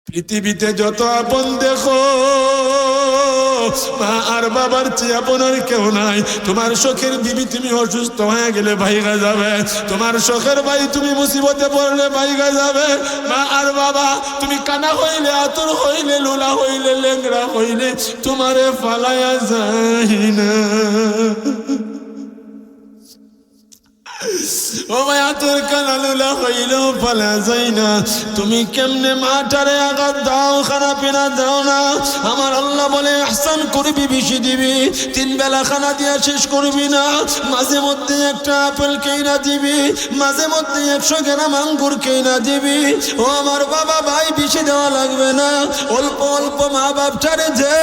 পৃথিবীতে যত আপন দেখো, মা আর বাবার চেয়ে আপন আর কেউ নাই। তোমার শখের বিবি তুমি অসুস্থ হয়ে গেলে ভাইগা যাবে, তোমার শখের ভাই তুমি মুসিবতে পড়লে ভাইগা যাবে। মা আর বাবা তুমি কানা হইলে, আতুর হইলে, লোলা হইলে, লেংড়া হইলে তোমারে ফালায়া যায় না। ও মায়া তোর কানালুলা হইলেও পালা যায় না। তুমি কেমনে মাটারে আঘাত দাও, খারাপিনা দাও না। আমার আল্লাহ বলে ইহসান করবি, বেশি দিবি, 3 বেলা খানা দিয়া শেষ করবি না। মাঝে মধ্যে একটা আপেল কেনা দিবি, মাঝে মধ্যে 100 গ্রাম আঙ্গুর কেনা দিবি। ও আমার বাবা ভাই, বেশি দেওয়া লাগবে না, অল্প অল্প। মা বাপটারে যে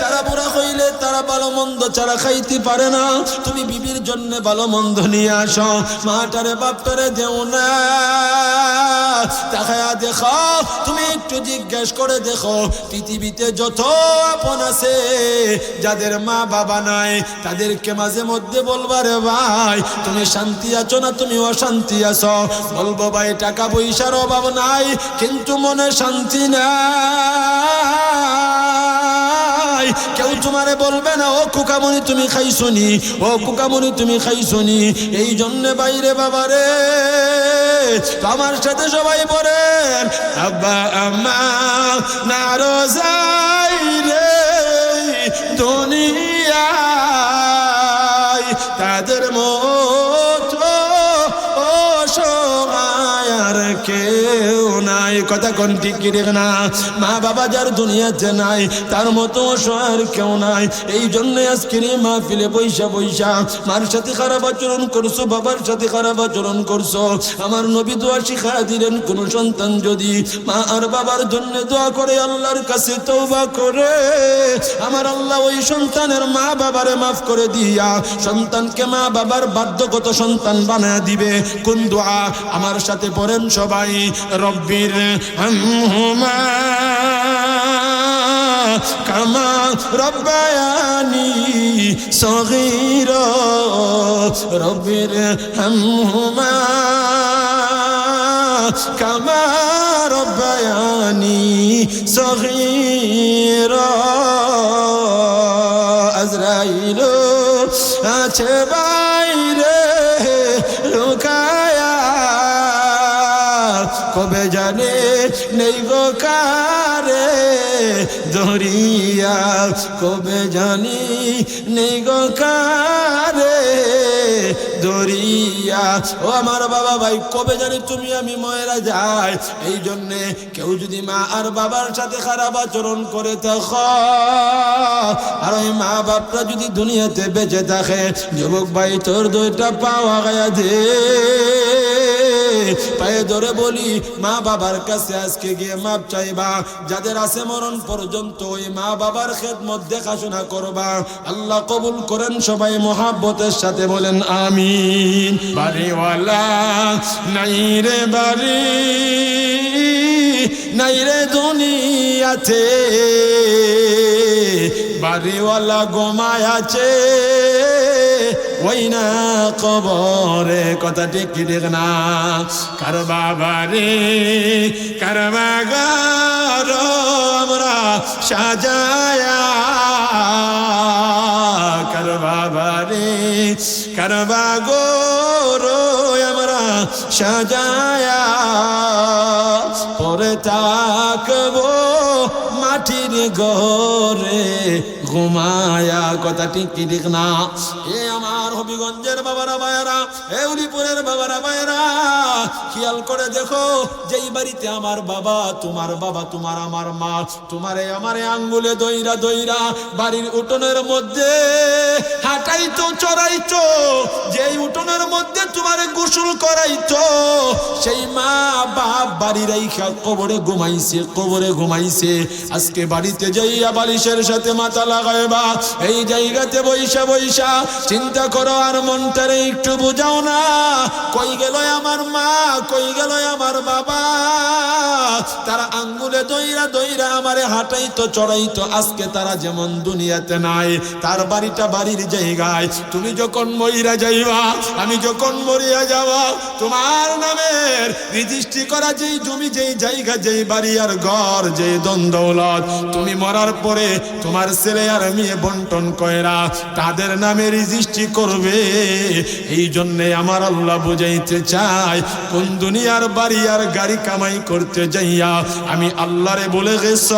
তারা বুড়া হইলে তারা ভালো মন্দ ছাড়া খাইতে পারে না, তুমি বিবির জন্য ভালো মন্দ নিয়ে আসো। মাটারে বাপটারে দেও না, তাকায়া দেখো, তুমি একটু জিজ্ঞেস করে দেখো, পৃথিবীতে যত আপন আছে যাদের মা বাবা নাই, তাদেরকে মাঝে মধ্যে বলবারে ভাই তুমি শান্তি আছো না তুমি অশান্তি আছো? বলবো ভাই টাকা পয়সার অভাব নাই, কিন্তু মনে শান্তি নাই। কেউ তোমারে বলবে না ও কুকামনি তুমি খাইছনি, ও কুকামনি তুমি খাইছনি। এই জন্য বাইরে বাবারে আমার সাথে সবাই বলেন আব্বা আম্মা নারোজাই রে দুনিয়ায়, তাদের মতো অসহায় আর কেউ নাই। কথা কোন ঠিক কি রে না? মা বাবা যার দুনিয়াতে নাই তার মতো অসহায় কেউ নাই। এই জন্য আজকের এই মাহফিলে বৈশা বৈশা মার সাথে খারাপ আচরণ করছো, বাবার সাথে খারাপ আচরণ করছো। আমার নবী দোয়া শিখা দিলেন, কোন সন্তান যদি মা আর বাবার জন্য দোয়া করে আল্লাহর কাছে তওবা করে, আমার আল্লাহ ওই সন্তানের মা বাবারে মাফ করে দিয়া সন্তানকে মা বাবার বাধ্যগত সন্তান বানায় দিবে। কোন দোয়া? আমার সাথে পড়েন সবাই, রব্বির হামহুমা কামা রব্বায়ানি সগীরা, রব্বির হামহুমা কামা রব্বায়ানি সগীরা। আজরাইল আছে বাইরে লুকায়া, কবে জানে নেই গো কারে ধরিয়া, কবে জানি নেই গো কারে ধরিয়া। ও আমার বাবা ভাই, কবে জানি তুমি আমি ময়রা যাই। এই জন্যে কেউ যদি মা আর বাবার সাথে খারাপ আচরণ করে থাকো, আর ওই মা বাপরা যদি দুনিয়াতে বেঁচে থাকে, যুবক ভাই তোর 2টা পাওয়া গায়া দে, পায়ে ধরে বলি মা বাবার কাছে আজকে গিয়ে মাপ চাইবা। যাদের আছে মরণ পর্যন্ত ওই মা বাবার খেদমত দেখাশোনা করবা। আল্লাহ কবুল করেন সবাই মহাব্বতের সাথে বলেন আমিন। বাড়িওয়ালা নাই রে বাড়ি, নাই রে দুনিয়াতে, বাড়িওয়ালা গোমায় আছে ওই না কবরে। কথা ঠিক কি ঠিক না? কার বাবারে কার বাগার আমরা সাজায়া, কার বাবারে কার বাগর আমরা সাজায়া, পরে থাকবো মাটির ঘরে ঘুমায়া। কথা ঠিক কি ঠিক না? এ আমার হবিগঞ্জের বাবারা ভাইয়েরা, এ উলিপুরের বাবারা ভাইয়েরা, খেয়াল করে দেখো, যেই বাড়িতে আমার বাবা তোমার আমার মা তোমারে আমারে আঙ্গুলে দইরা দইরা বাড়ির উঠোনের মধ্যে হাঁটাইতো, চড়াইতো, যেই উঠোনের মধ্যে তোমারে গোসল করাইতো, সেই মা বাপ বাড়ি রাইখা কবরে ঘুমাইছে, কবরে ঘুমাইছে। আজকে বাড়িতে যাইয়া বালিশের সাথে মাথা লাগাইবা, এই জায়গাতে বৈশা বৈশা চিন্তা করো আর মনটারে একটু বুঝাও না, কই গেল আমার মা, কই গেল আমার বাবা, তারা আঙ্গুলে দইরা দইরা আমারে হাঁটাইতো চড়াইতো, আজকে তারা যেমন দুনিয়াতে নাই, তার বাড়িটা বাড়ির জায়গায়। তুমি যখন মইরা যাইবা, আমি যখন মরিয়া যাব, তোমার নামের রেজিস্ট্রি করা যেই জমি, যেই জায়গা, যেই বাড়ি আর ঘর, যেই দৌলত, তুমি মরার পরে তোমার ছেলে আর মেয়ে বন্টন কইরা তাদের নামে রেজিস্ট্রি করবে। এই জন্যে আমার আল্লাহ বুঝাইতে চাই, কোন দুনিয়ার বাড়ি আর গাড়ি কামাই করতে যাইয়া আমি আল্লাহরে বলে গেছ,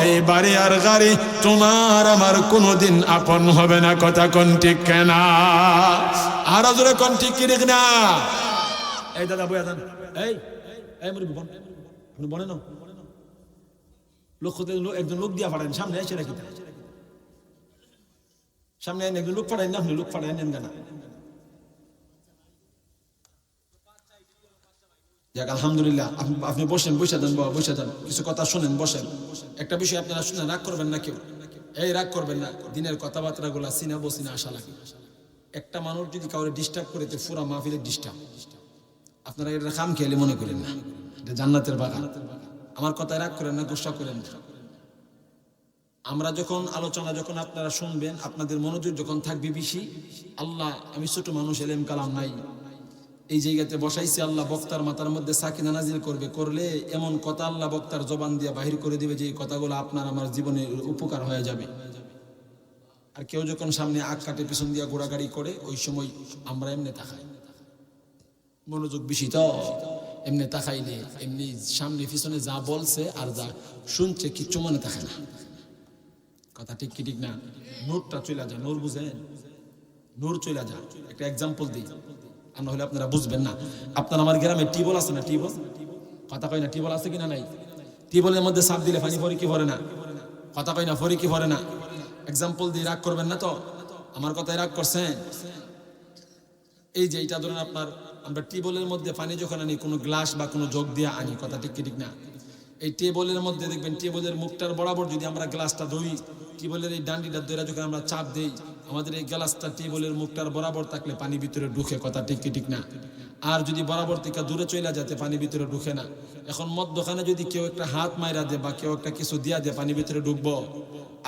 এই বাড়ি আর গাড়ি তোমার আমার কোনোদিন আপন হবে না। কথা কোন ঠিক কেনা? আর জোরে কোন ঠিক কি ঠিক না? এই দাদা বইয়া যান, এই এই মুরব্বি বোন, আপনি বলেন না একজন লোক দিয়া ফাড়েন, সামনে এসে রাখি, সামনে একজন লোক ফাড়াই না, আপনি লোক ফাড়াই নেন কেনা? যাক আলহামদুলিল্লাহ, আপনি বসেন, বসে যান বাবা, বসে যান, কিছু কথা শুনেন, বসেন। একটা বিষয় আপনারা শুনে রাগ করবেন না, কেউ এই রাগ করবেন না, দিনের কথাবার্তা গুলা চিনা বসিনা আসা লাগে। একটা মানুষ যদি কাউরে ডিস্টার্ব করে, তো পুরা মাহফিলের ডিস্টার্ব। আপনারা এটা খাম খেয়ালি মনে করেন না, এটা জান্নাতের বাগান। আমার কথায় রাগ করেন না, গুসা করেন না। আমরা যখন আলোচনা যখন আপনারা শুনবেন, আপনাদের মনোযোগ যখন থাকবে বেশি, আল্লাহ, আমি ছোট মানুষ, এলেম কালাম নাই, এই জায়গাতে বসাইছে আল্লাহ, বক্তার মাথার মধ্যে সাকিনা নাজিল করবে, করলে এমন কথা আল্লাহ বক্তার জবান দিয়ে বাহির করে দিবে যে এই কথাগুলো আপনার আমার জীবনে উপকার হয়ে যাবে। আর কেউ যখন সামনে আগ কাটে পিছন দিয়া ঘোরাগাড়ি করে, ওই সময় আমরা এমনি তাকাই, মনোযোগ বেশি তো এমনি তাকাইলে এমনি সামনে পিছনে যা বলছে আর যা শুনছে কিচ্ছু মনে থাকে না। কথা ঠিক কি ঠিক না? নূরটা চলে যায়, নূর বুঝেন? নূর চলে যায়। একটা এক্সাম্পল দিই, আর না হলে আপনারা বুঝবেন না। আপনার আমার গ্রামে টিউবওয়েল আছে না? টিউবওয়েল কথা কয় না, টিউবওয়েল আছে কিনা নাই? টিউবওয়েলের মধ্যে সাপ দিলে পানি ভরে কি ভরে না? কথা কয় না, ভরে কি ভরে না? এক্সাম্পল দিয়ে রাগ করবেন না তো, আমার কথায় রাগ করছেন? এই যে এটা ধরেন আপনার, আমরা টিউবওয়েলের মধ্যে পানি যখন আনি, কোনো গ্লাস বা কোনো জগ দিয়ে আনি, কথা ঠিক কি ঠিক না? এই টিউবওয়েলের মধ্যে দেখবেন, টিউবওয়েলের মুখটার বরাবর যদি আমরা গ্লাসটা ধরি, টিউবওয়েলের এই ডান্ডিটা ধরে যখন আমরা চাপ দেই, আমাদের এই গ্লাসটা টিউবওয়েলের মুখটার বরাবর থাকলে পানি ভিতরে ঢুকে, কথা ঠিক কি ঠিক না? আর যদি বরাবর থেকে দূরে চলে যাতে পানি ভিতরে ঢুকে না। এখন মধ্যখানে যদি কেউ একটা হাত মাইরা দেয় বা কেউ একটা কিছু দিয়া দেয়, পানি ভিতরে ঢুকবো?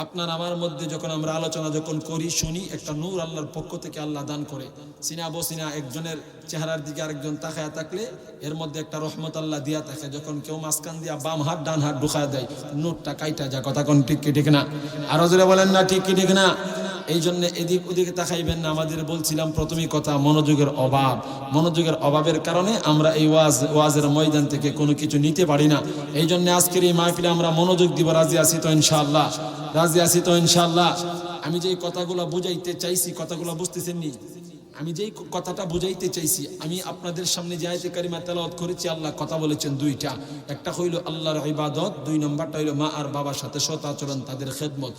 আপনার আমার মধ্যে যখন আমরা আলোচনা যখন করি, শুনি, একটা নূর আল্লাহর পক্ষ থেকে আল্লাহ দান করে। সিনা বসিনা একজনের চেহারার দিকে আরেকজন তাকায়া থাকলে এর মধ্যে একটা রহমত আল্লাহ দিয়া থাকে। যখন কেউ মাঝখান দিয়া বাম হাত ডান হাত ঢুকায় দেয়, নূরটা কাইটা যা। কথা কোন ঠিক কি ঠিক না? আরো জোরে বলেন না ঠিক কি ঠিক না? এই জন্য এদিক ওদিকে তাকাইবেন না। আমাদের বলছিলাম প্রথমেই কথা, মনোযোগের অভাব। মনোযোগের অভাবের কারণে আমরা এই ওয়াজের ময়দান থেকে কোনো কিছু নিতে পারি না। এই জন্য আজকের এই মাহফিলে আমরা মনোযোগ দিব। রাজি আছি তো ইনশাআল্লাহ? রাজি আছি তো ইনশাআল্লাহ? আমি যেই কথাগুলো বুঝাইতে চাইছি, কথাগুলো বুঝতেছেন নি? আমি যেই কথাটা বুঝাইতে চাইছি, আমি আপনাদের সামনে যে আয়াতে কারিমা তেলাওয়াত করেছি, আল্লাহ কথা বলেছেন দুইটা। একটা হইল আল্লাহর ইবাদত, দুই নম্বরটা হইল মা আর বাবার সাথে সৎ আচরণ, তাদের খেদমত।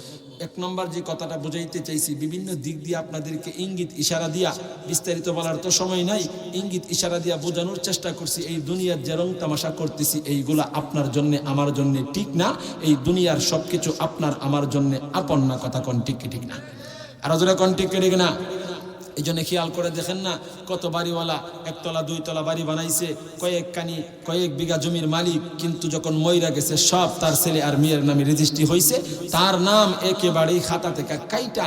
এক নম্বর যে কথাটা বুঝাইতে চাইছি, বিভিন্ন দিক দিয়ে আপনাদেরকে ইঙ্গিত ইশারা দিয়া, বিস্তারিত বলার তো সময় নাই, ইঙ্গিত ইশারা দিয়া বোঝানোর চেষ্টা করছি। এই দুনিয়ার যে রং তামাশা করতেছি, এইগুলা আপনার জন্য আমার জন্য ঠিক না। এই দুনিয়ার সবকিছু আপনার আমার জন্য আপন না। কথা কোন ঠিক কি ঠিক না? আরো জোরে কোন ঠিক কি ঠিক না? এই জন্য খেয়াল করে দেখেন না, কত বাড়িওয়ালা একতলা দুইতলা বাড়ি বানাইছে, কয়েক বিঘা জমির মালিক, কিন্তু যখন মইরা গেছে সব তার ছেলে আর মেয়ের নামে রেজিস্ট্রি হয়েছে। তার নাম একেবারেই খাতা থেকে কাইটা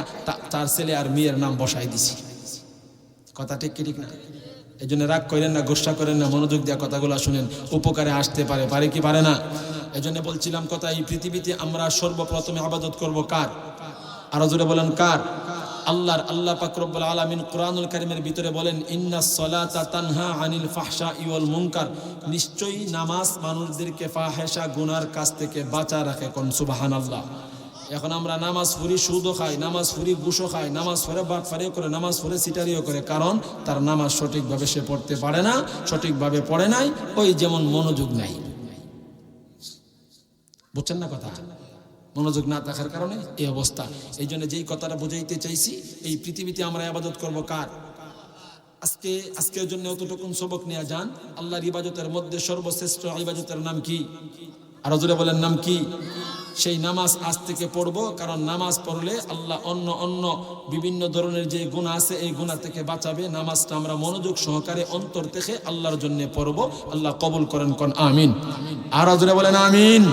তার ছেলে আর মেয়ের নাম বসাই দিছি। কথা ঠিক কি ঠিক না? এই জন্য রাগ করেন না, গোসা করেন না, মনোযোগ দিয়ে কথাগুলো শুনেন, উপকারে আসতে পারে, পারে কি পারে না? এই জন্য বলছিলাম কথা, এই পৃথিবীতে আমরা সর্বপ্রথমে ইবাদত করব কার? আরো জোরে বলেন কার? আল্লাহর। আল্লাহ পাক রব্বুল আলামিন কুরআনুল কারীমের ভিতরে বলেন, ইন্নাস সালাতা তানহা আনিল ফাহশাই ওয়াল মুনকার, নিশ্চয়ই নামাজ মানুষদেরকে ফাহেশা গুনার কাছ থেকে বাঁচা রাখে। কোন সুবহানাল্লাহ। এখন আমরা নামাজ পড়ি, সুদও খাই, নামাজ পড়ি, ঘুষও খাই, নামাজ পড়ে বাটপারিও করে, নামাজ পড়ে সিটারিও করে। কারণ তার নামাজ সঠিকভাবে সে পড়তে পারে না, সঠিকভাবে পড়ে নাই, ওই যেমন মনোযোগ নাই। বুঝছেন না কথা? মনোযোগ না থাকার কারণে এই অবস্থা। এই জন্য যেই কথাটা বুঝাইতে চাইছি, এই পৃথিবীতে আমরা ইবাদত করব কার? আজকের জন্য অতটুকুন সবক নিয়ে যান। আল্লাহর ইবাদতের মধ্যে সর্বশ্রেষ্ঠ ইবাদতের নাম কি? আরো জোরে বলেন নাম কি? সেই নামাজ আজ থেকে পড়বো, কারণ নামাজ পড়লে আল্লাহ অন্য অন্য বিভিন্ন ধরনের যে গুনাহ আছে এই গুনাহ থেকে বাঁচাবে। নামাজটা আমরা মনোযোগ সহকারে অন্তর থেকে আল্লাহর জন্য পড়বো। আল্লাহ কবুল করেন, কোন আমিন। আর জোরে বলেন আমিন।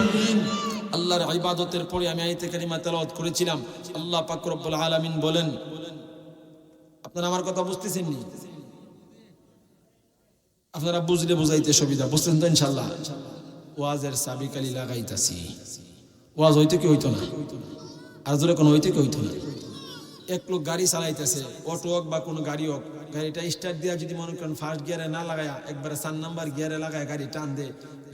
আল্লাহর ইবাদতের পরে আমি আয়াতে কারিমা তেলাওয়াত করেছিলাম। আল্লাহ পাক রব্বুল আলামিন বলেন, আপনারা আমার কথা বুঝতেছেন নি? আপনারা বুঝলে বুঝাইতে সুবিধা, বুঝতেন তো ইনশাআল্লাহ? ওয়াজের চাবি কালি লাগাইতাছি, ওয়াজ হইতে কি হইতো না? আর জোরে কোনো হইতে কি হইতো না? এক লোক গাড়ি চালাইতেছে, অটো হোক বা কোনো গাড়ি হোক, গাড়িটা স্টার্ট দিয়া যদি মনে করেন ফার্স্ট গিয়ারে না লাগায়া একবারে 4 নাম্বার গিয়ারে লাগায় গাড়ি টান দে,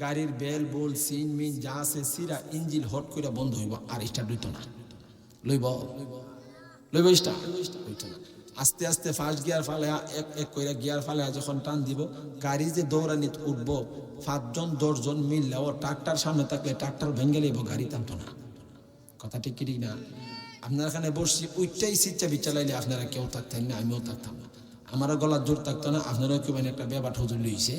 গাড়ির বেল বোল সিন মিন যা আছে সিরা ইঞ্জিন হট করে বন্ধ হইব, আর স্টার্ট হইতো না। লইব স্টার্ট হইতো না। আস্তে আস্তে ফার্স্ট গিয়ার ফালে এক এক করে গিয়ার ফালে যখন টান দিব, গাড়ি যে দৌড়ানিত উঠবো 5 জন 10 জন মিললে ও ট্রাক্টর সামনে থাকলে ট্রাক্টর ভেঙে লইব, গাড়ি টানতো না। কথা ঠিক কি ঠিক না? আপনার এখানে বসছি ওইটাই সিচ্চা বিচালাইলে আপনারা কেউ থাকতেন না, আমিও থাকতাম না, আমারও গলার জোর থাকতো না। আপনারাও কেউ একটা ব্যাপার হুজুর লইছে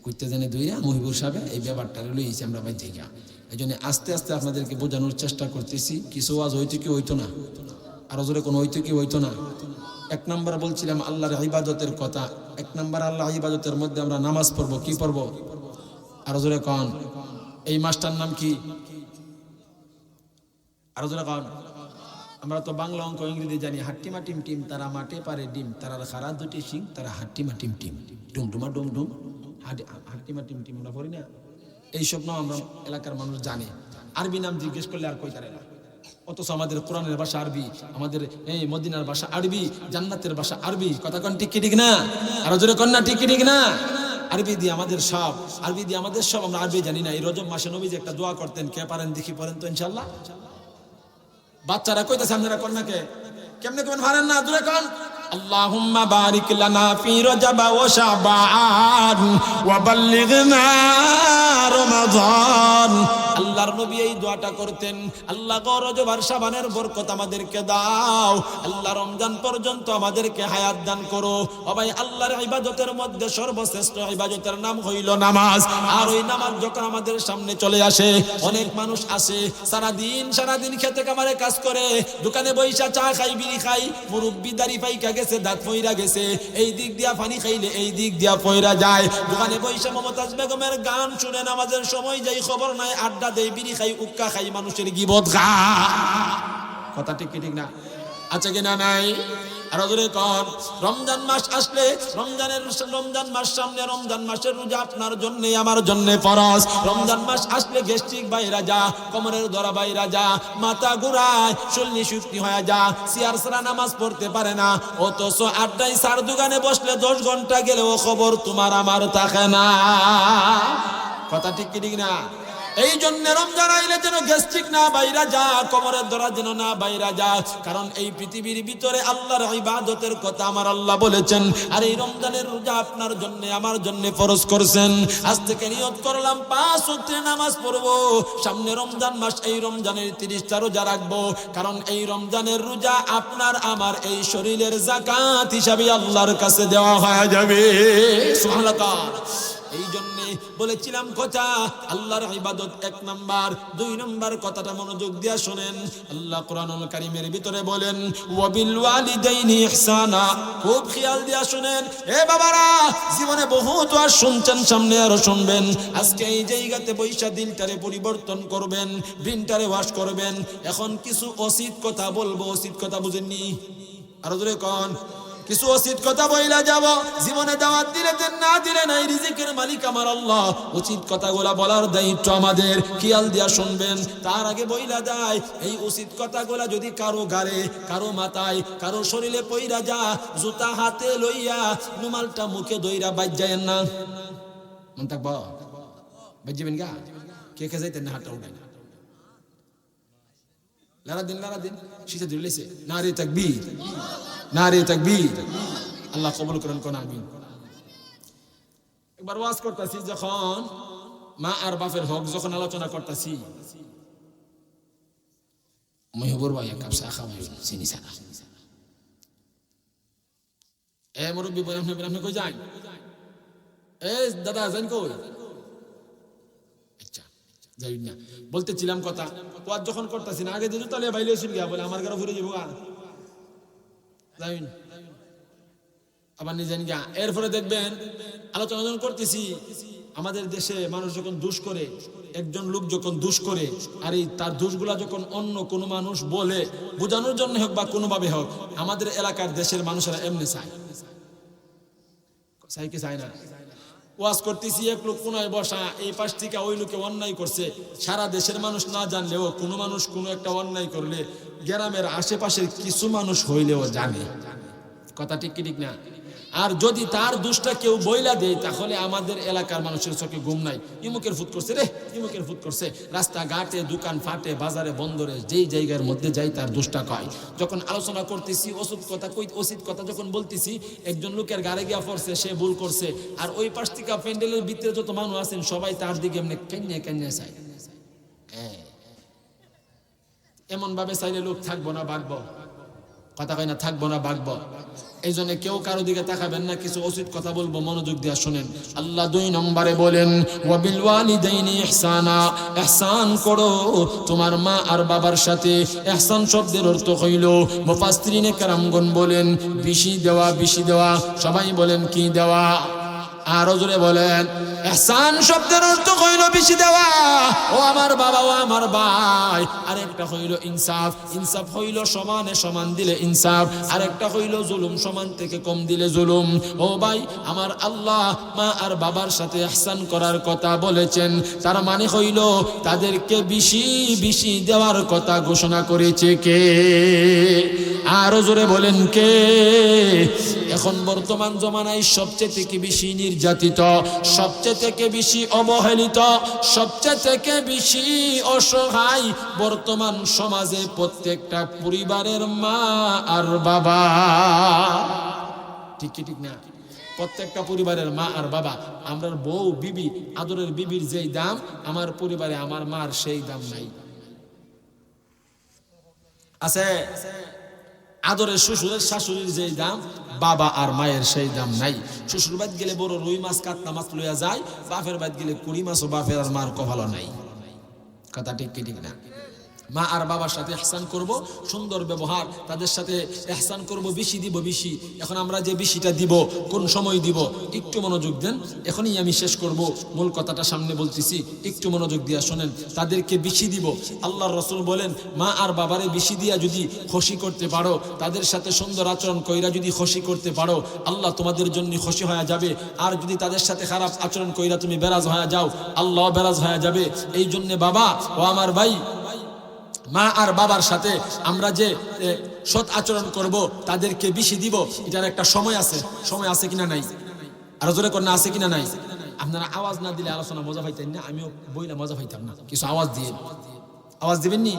কইতে জানে দইরা মহিবুর সাহেব এই ব্যাপারটা লইছে আমরা বাই জায়গা। এই জন্য আস্তে আস্তে আপনাদেরকে বোঝানোর চেষ্টা করতেছি। কিছু আওয়াজ হইতো কি হইতো না, আরো জোরে কোনো হইতো কি হইতো না। 1 নাম্বার বলছিলাম আল্লাহর ইবাদতের কথা। 1 নাম্বার আল্লাহ ইবাদতের মধ্যে আমরা নামাজ পড়বো। কি পড়বো? আরো জোরে কন। এই মাসটার নাম কি? আরো জোরে কন। আমরা তো বাংলা অঙ্ক ইংরেজি জানি। হাট্টিমা টিম টিম তারা মাঠে পারে ডিম, তারা খারা 2টি সিং, তারা হাট্টিমা টিম টিম ডুমডুমা ডুম ডুম হাট্টিমা টিম টিম আমরা পড়ি না? এইসব নাম আমরা এলাকার মানুষ জানে। আরবি নাম জিজ্ঞেস করলে আর কই তারে না। অথচ আমাদের কোরআনের ভাষা আরবি, আমাদের এই মদিনার ভাষা আরবি, জান্নাতের ভাষা আরবি। কথা কন ঠিক কি ঠিক না? আরো জোরে কন না ঠিক কি ঠিক না? আরবি দিয়ে আমাদের সব, আরবি দিয়ে আমাদের সব। আমরা আরবি জানি না। এই রজব মাসে নবীজি একটা দোয়া করতেন, কে পারেন দেখি পড়েন তো ইনশাআল্লাহ। বাচ্চারা কইতাছে আপনারা কন না কে? কেমনে কোন পারেন না? জোরে কন। আল্লাহুম্মা বারিক লানা ফি রজব ওয়া শাবান ওয়া বাল্লিগনা রমাদান। আল্লাহর নবী এই দোয়াটা করতেন, আল্লাহ গো রজব আর শাবানের বরকত আমাদেরকে দাও, আল্লাহ রমজান পর্যন্ত আমাদেরকে হায়াত দান করো। ও ভাই, আল্লাহর ইবাদতের মধ্যে সর্বশ্রেষ্ঠ ইবাদতের নাম হইল নামাজ। আর ওই নামাজ যখন আমাদের সামনে চলে আসে, অনেক মানুষ আসে সারাদিন খেতে কামারে কাজ করে, দোকানে বইসা চা খাই বিড়ি খাই, মুরব্বি দাড়ি পাইকা গেছে, দাঁত ফইরা গেছে, এই দিক দিয়া পানি খাইলে এই দিক দিয়া ফইরা যায়। দোকানে বইসা মমতাজ বেগমের গান শুনে নামাজের সময় যাই, খবর নাই, আড্ডা দেই, বিড়ি খাই, উক্কা খাই, মানুষের গিবত গায়। কথা ঠিক কি ঠিক না? আছে কিনা নাই? আরো জোরে কর। রমজান মাস আসলে রমজান মাস সামনে, রমজান মাসের রোজা আপনার জন্য আমার জন্য ফরজ। রমজান মাস আসলে গ্যাস্ট্রিক বাইরা যা, কোমরের ধরা বাইরা যা, মাথা ঘুরায়, শরীর শুকনি হয়ে যা, সিয়ার সারা নামাজ পড়তে পারে না। অথচ আড্ডায় সার দোকানে বসলে 10 ঘন্টা গেলেও খবর তোমার আমার থাকে না। কথা ঠিক কি ঠিক না? এই জন্য রমজান আইলে যেন গ্যাস্ট্রিক না বাইরা যা, কোমরের ধরা যেন না বাইরা যা। কারণ এই পৃথিবীর ভিতরে আল্লাহর ইবাদতের কথা আমার আল্লাহ বলেছেন। আর এই রমজানের রোজা আপনার জন্য আমার জন্য ফরজ করেছেন। আজ থেকে নিয়ত করলাম 5 ওয়াক্তের নামাজ পড়বো। সামনে রমজান মাস, এই রমজানের 30টা রোজা রাখবো। কারণ এই রমজানের রোজা আপনার আমার এই শরীরের যাকাত হিসাবে আল্লাহর কাছে দেওয়া হয়ে যাবে। সুবহানাল্লাহ। এই জন্য বলেছিলাম কথা, আল্লাহর ইবাদত 1 নাম্বার। 2 নাম্বার কথাটা মনোযোগ দিয়া শুনেন। আল্লাহ কোরআনুল কারীমের ভিতরে বলেন, ওয়াবিল ওয়ালিদাইনি ইহসানা। খুব খেয়াল দিয়া শুনেন। এ বাবারা, জীবনে বহুত আর শুনছেন, সামনে আরো শুনবেন। আজকে এই জায়গাতে বৈশা দিলটারে পরিবর্তন করবেন, ব্রেনটারে ওয়াশ করবেন। এখন কিছু অসিত কথা বলবো। অসিত কথা বুঝেননি? আরো জোরে কোন। কিছু উচিত কথা বইলা যাব। জীবনে দাওয়াত দিলে দেন, না দিলে নাই, রিজিকের মালিক আমার আল্লাহ। উচিত কথাগুলা বলার দায়িত্ব আমাদের, খেয়াল দিয়া শুনবেন। তার আগে বইলা যায়, এই উচিত কথাগুলা যদি কারো গাড়ে, কারো মাথায়, কারো শরীরে পইরা যা, জুতা হাতে লইয়া রুমালটা মুখে দইরা বাজ যায় না। মন থাকব বাজবেন গা? কে কে যাইতেন না? হাতটা উঠায় না, লারা দিন শীতে দিলেছে। নারে তাকবীর, নারে তাকবীর। আল্লাহ কবুল করেন, কোন আমিন। একবার ওয়াজ করতেছি, যখন মা আর বাপের হক যখন আলোচনা করতেছি, মহিবুর ভাই এক কাপ চা খাওয়াই চিনি ছাড়া। এ মুরব্বী বলে, আপনি কই যান? এ দাদা যান কই? আচ্ছা, যাই না বলতেছিলাম কথা ওয়াজ যখন করতেছি না আগে দিদি তাহলে বাইলে এসে গিয়া বলে আমার ঘরে ফিরে যাবো যাই না আবার নিজে গিয়া। এরপরে দেখবেন আলোচনা যখন করতেছি আমাদের দেশে মানুষ যখন দোষ করে, একজন লোক যখন দোষ করে আর এই তার দোষগুলা যখন অন্য কোনো মানুষ বলে বোঝানোর জন্য হোক বা কোনোভাবে হোক, আমাদের এলাকার দেশের মানুষেরা এমনি চায় কি চায় না? ওয়াজ করতেছি এক লোক কোনায় বসা, এই পাশ থেকে ওই লোকে অন্যায় করছে, সারা দেশের মানুষ না জানলেও কোনো মানুষ কোনো একটা অন্যায় করলে গ্রামের আশেপাশের কিছু মানুষ হইলেও জানে। কথা ঠিক কি ঠিক না? আর যদি তার দোষটা কেউ বইলা দেয় তাহলে আমাদের এলাকার মানুষের চোখে ঘুম নাই। ইমুকের ফুট করছে রে, ইমুকের ফুট করছে, রাস্তাঘাটে দোকান ফাটে বাজারে বন্দরে যেই জায়গার মধ্যে যাই তার দোষটা কয়। যখন আলোচনা করতেছি অসিত কথা যখন বলতেছি, একজন লোকের গাড়ি গিয়া পড়ছে, সে ভুল করছে, আর ওই পাশ থেকে প্যান্ডেলের ভিতরে যত মানুষ আছেন সবাই তার দিকে এমনি কেন্যা চায়। এমন ভাবে চাইলে লোক থাকবো না বাঁকবো, কথা কয় না থাকবো না বাঁকবো। এই জন্য কেউ কারো দিকে তাকাবেন না, কিছু উচিত কথা বলবো, মনোযোগ দিয়ে শুনেন। আল্লাহ 2 নম্বরে বলেন ওয়াবিল ওয়ালিদাইনি ইহসানা, ইহসান করো তোমার মা আর বাবার সাথে। ইহসান শব্দের অর্থ হইল, মুফাসসিরিনে কেরামগণ বলেন বেশি দেওয়া, বেশি দেওয়া। সবাই বলেন কি দেওয়া? আরো জোরে বলেন। ইহসান শব্দের অর্থ হইল বেশি দেওয়া, ও আমার বাবা ও আমার ভাই। আরেকটা হইল ইনসাফ, ইনসাফ হইল সমানে সমান দিলে ইনসাফ। আরেকটা হইল জুলুম, সমান থেকে কম দিলে জুলুম। ও ভাই আমার আল্লাহ মা আর বাবার সাথে ইহসান করার কথা বলেছেন, তার মানে হইল তাদেরকে বেশি বেশি দেওয়ার কথা ঘোষণা করেছে কে? আরো জোরে বলেন কে? এখন বর্তমান জমানায় সবচেয়ে থেকে বেশি নির্যাতিত, সবচেয়ে থেকে বেশি অবহেলিত, সবচেয়ে থেকে বেশি অসহায় বর্তমান সমাজে প্রত্যেকটা পরিবারের মা আর বাবা। ঠিক কি ঠিক না? প্রত্যেকটা পরিবারের মা আর বাবা। আমরা বউ বিবি, আদরের বিবির যেই দাম আমার পরিবারে আমার মার সেই দাম নাই। আছে? আদরের শ্বশুরের শাশুড়ির যেই দাম বাবা আর মায়ের সেই দাম নাই। শ্বশুর বাড়ি গেলে বড় রুই মাছ কাতলা মাছ লইয়া যায়, বাপের বাড়ি গেলে কুড়ি মাছ ও বাপের আর মার কপালও নাই। কথা ঠিক কি ঠিক না? মা আর বাবার সাথে ইহসান করব, সুন্দর ব্যবহার, তাদের সাথে ইহসান করব, বেশি দিব বেশি। এখন আমরা যে বেশিটা দিব কোন সময় দিব একটু মনোযোগ দেন, এখনই আমি শেষ করব, মূল কথাটা সামনে বলতেছি, একটু মনোযোগ দিয়া শোনেন। তাদেরকে বেশি দিব। আল্লাহর রাসূল বলেন মা আর বাবারে বেশি দিয়া যদি খুশি করতে পারো, তাদের সাথে সুন্দর আচরণ কইরা যদি খুশি করতে পারো, আল্লাহ তোমাদের জন্য খুশি হয়ে যাবে। আর যদি তাদের সাথে খারাপ আচরণ কইরা তুমি বেরাজ হয়ে যাও, আল্লাহ বেরাজ হয়ে যাবে। এই জন্য বাবা ও আমার ভাই, মা আর বাবার সাথে আমরা যে সৎ আচরণ করব, তাদেরকে বেশি দিব, এটার একটা সময় আছে। সময় আছে কিনা নাই? আর জোরে কর না, আছে কিনা নাই? আপনারা আওয়াজ না দিলে আলোচনা মজা পাইতেন না, আমিও বইলা মজা পাইতাম না। কিছু আওয়াজ দিয়ে, আওয়াজ দিবেননি?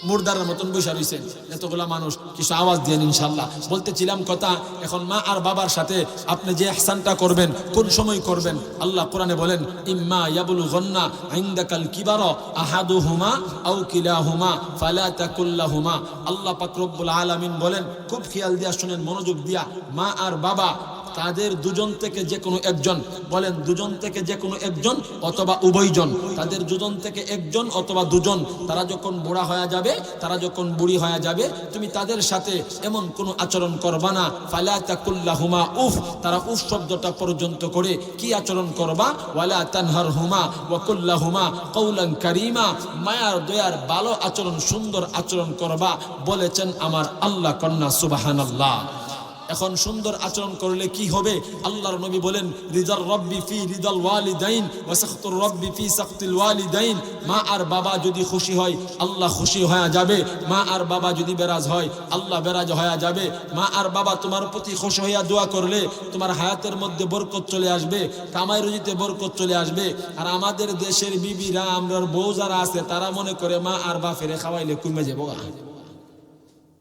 মুর্দারের মতন বসে রয়েছেন এতগুলা মানুষ, কিছু আওয়াজ দিয়ে ইনশাল্লাহ। বলতেছিলাম কথা, এখন মা আর বাবার সাথে আপনি যে ইহসানটা করবেন কোন সময় করবেন? আল্লাহ কোরআনে বলেন ইম্মা ইয়াবলুগান্না ইনদাকাল কিবারা আহাদুহুমা আও কিলাহুমা ফালা তাকুল লাহুমা। আল্লাহ পাক রব্বুল আলামিন বলেন, খুব খেয়াল দিয়া শুনেন, মনোযোগ দিয়া। মা আর বাবা তাদের দুজন থেকে যে কোনো একজন, বলেন দুজন থেকে যে কোনো একজন অথবা উভয়জন, তাদের দুজন থেকে একজন অথবা দুজন, তারা যখন বুড়া হয়ে যাবে, তারা যখন বুড়ি হয়ে যাবে, তুমি তাদের সাথে এমন কোনো আচরণ করবা না, ফালা তাকুল লাহুমা উফ, তারা উফ শব্দটা পর্যন্ত করে কি আচরণ করবা? ওয়ালা তানহারহুমা ওয়া কুল লাহুমা কওলান কারীমা, মায়ার দয়ার ভালো আচরণ, সুন্দর আচরণ করবা বলেছেন আমার আল্লাহ। কন্যা সুবহানাল্লাহ। এখন সুন্দর আচরণ করলে কি হবে? আল্লাহর নবী বলেন রিদার রব্বি ফি রিদাল ওয়ালিদাইন ওয়া সাখতুর রব্বি ফি সাখতিল ওয়ালিদাইন। মা আর বাবা যদি খুশি হয় আল্লাহ খুশি হয়ে যাবে, মা আর বাবা যদি বেরাজ হয় আল্লাহ বেরাজ হয়ে যাবে। মা আর বাবা তোমার প্রতি খুশি হইয়া দোয়া করলে তোমার হায়াতের মধ্যে বরকত চলে আসবে, কামাই রুজিতে বরকত চলে আসবে। আর আমাদের দেশের বিবিরা, আমরার বউ যারা আছে, তারা মনে করে মা আর বাপেরে খাওয়াইলে কমে যাবো।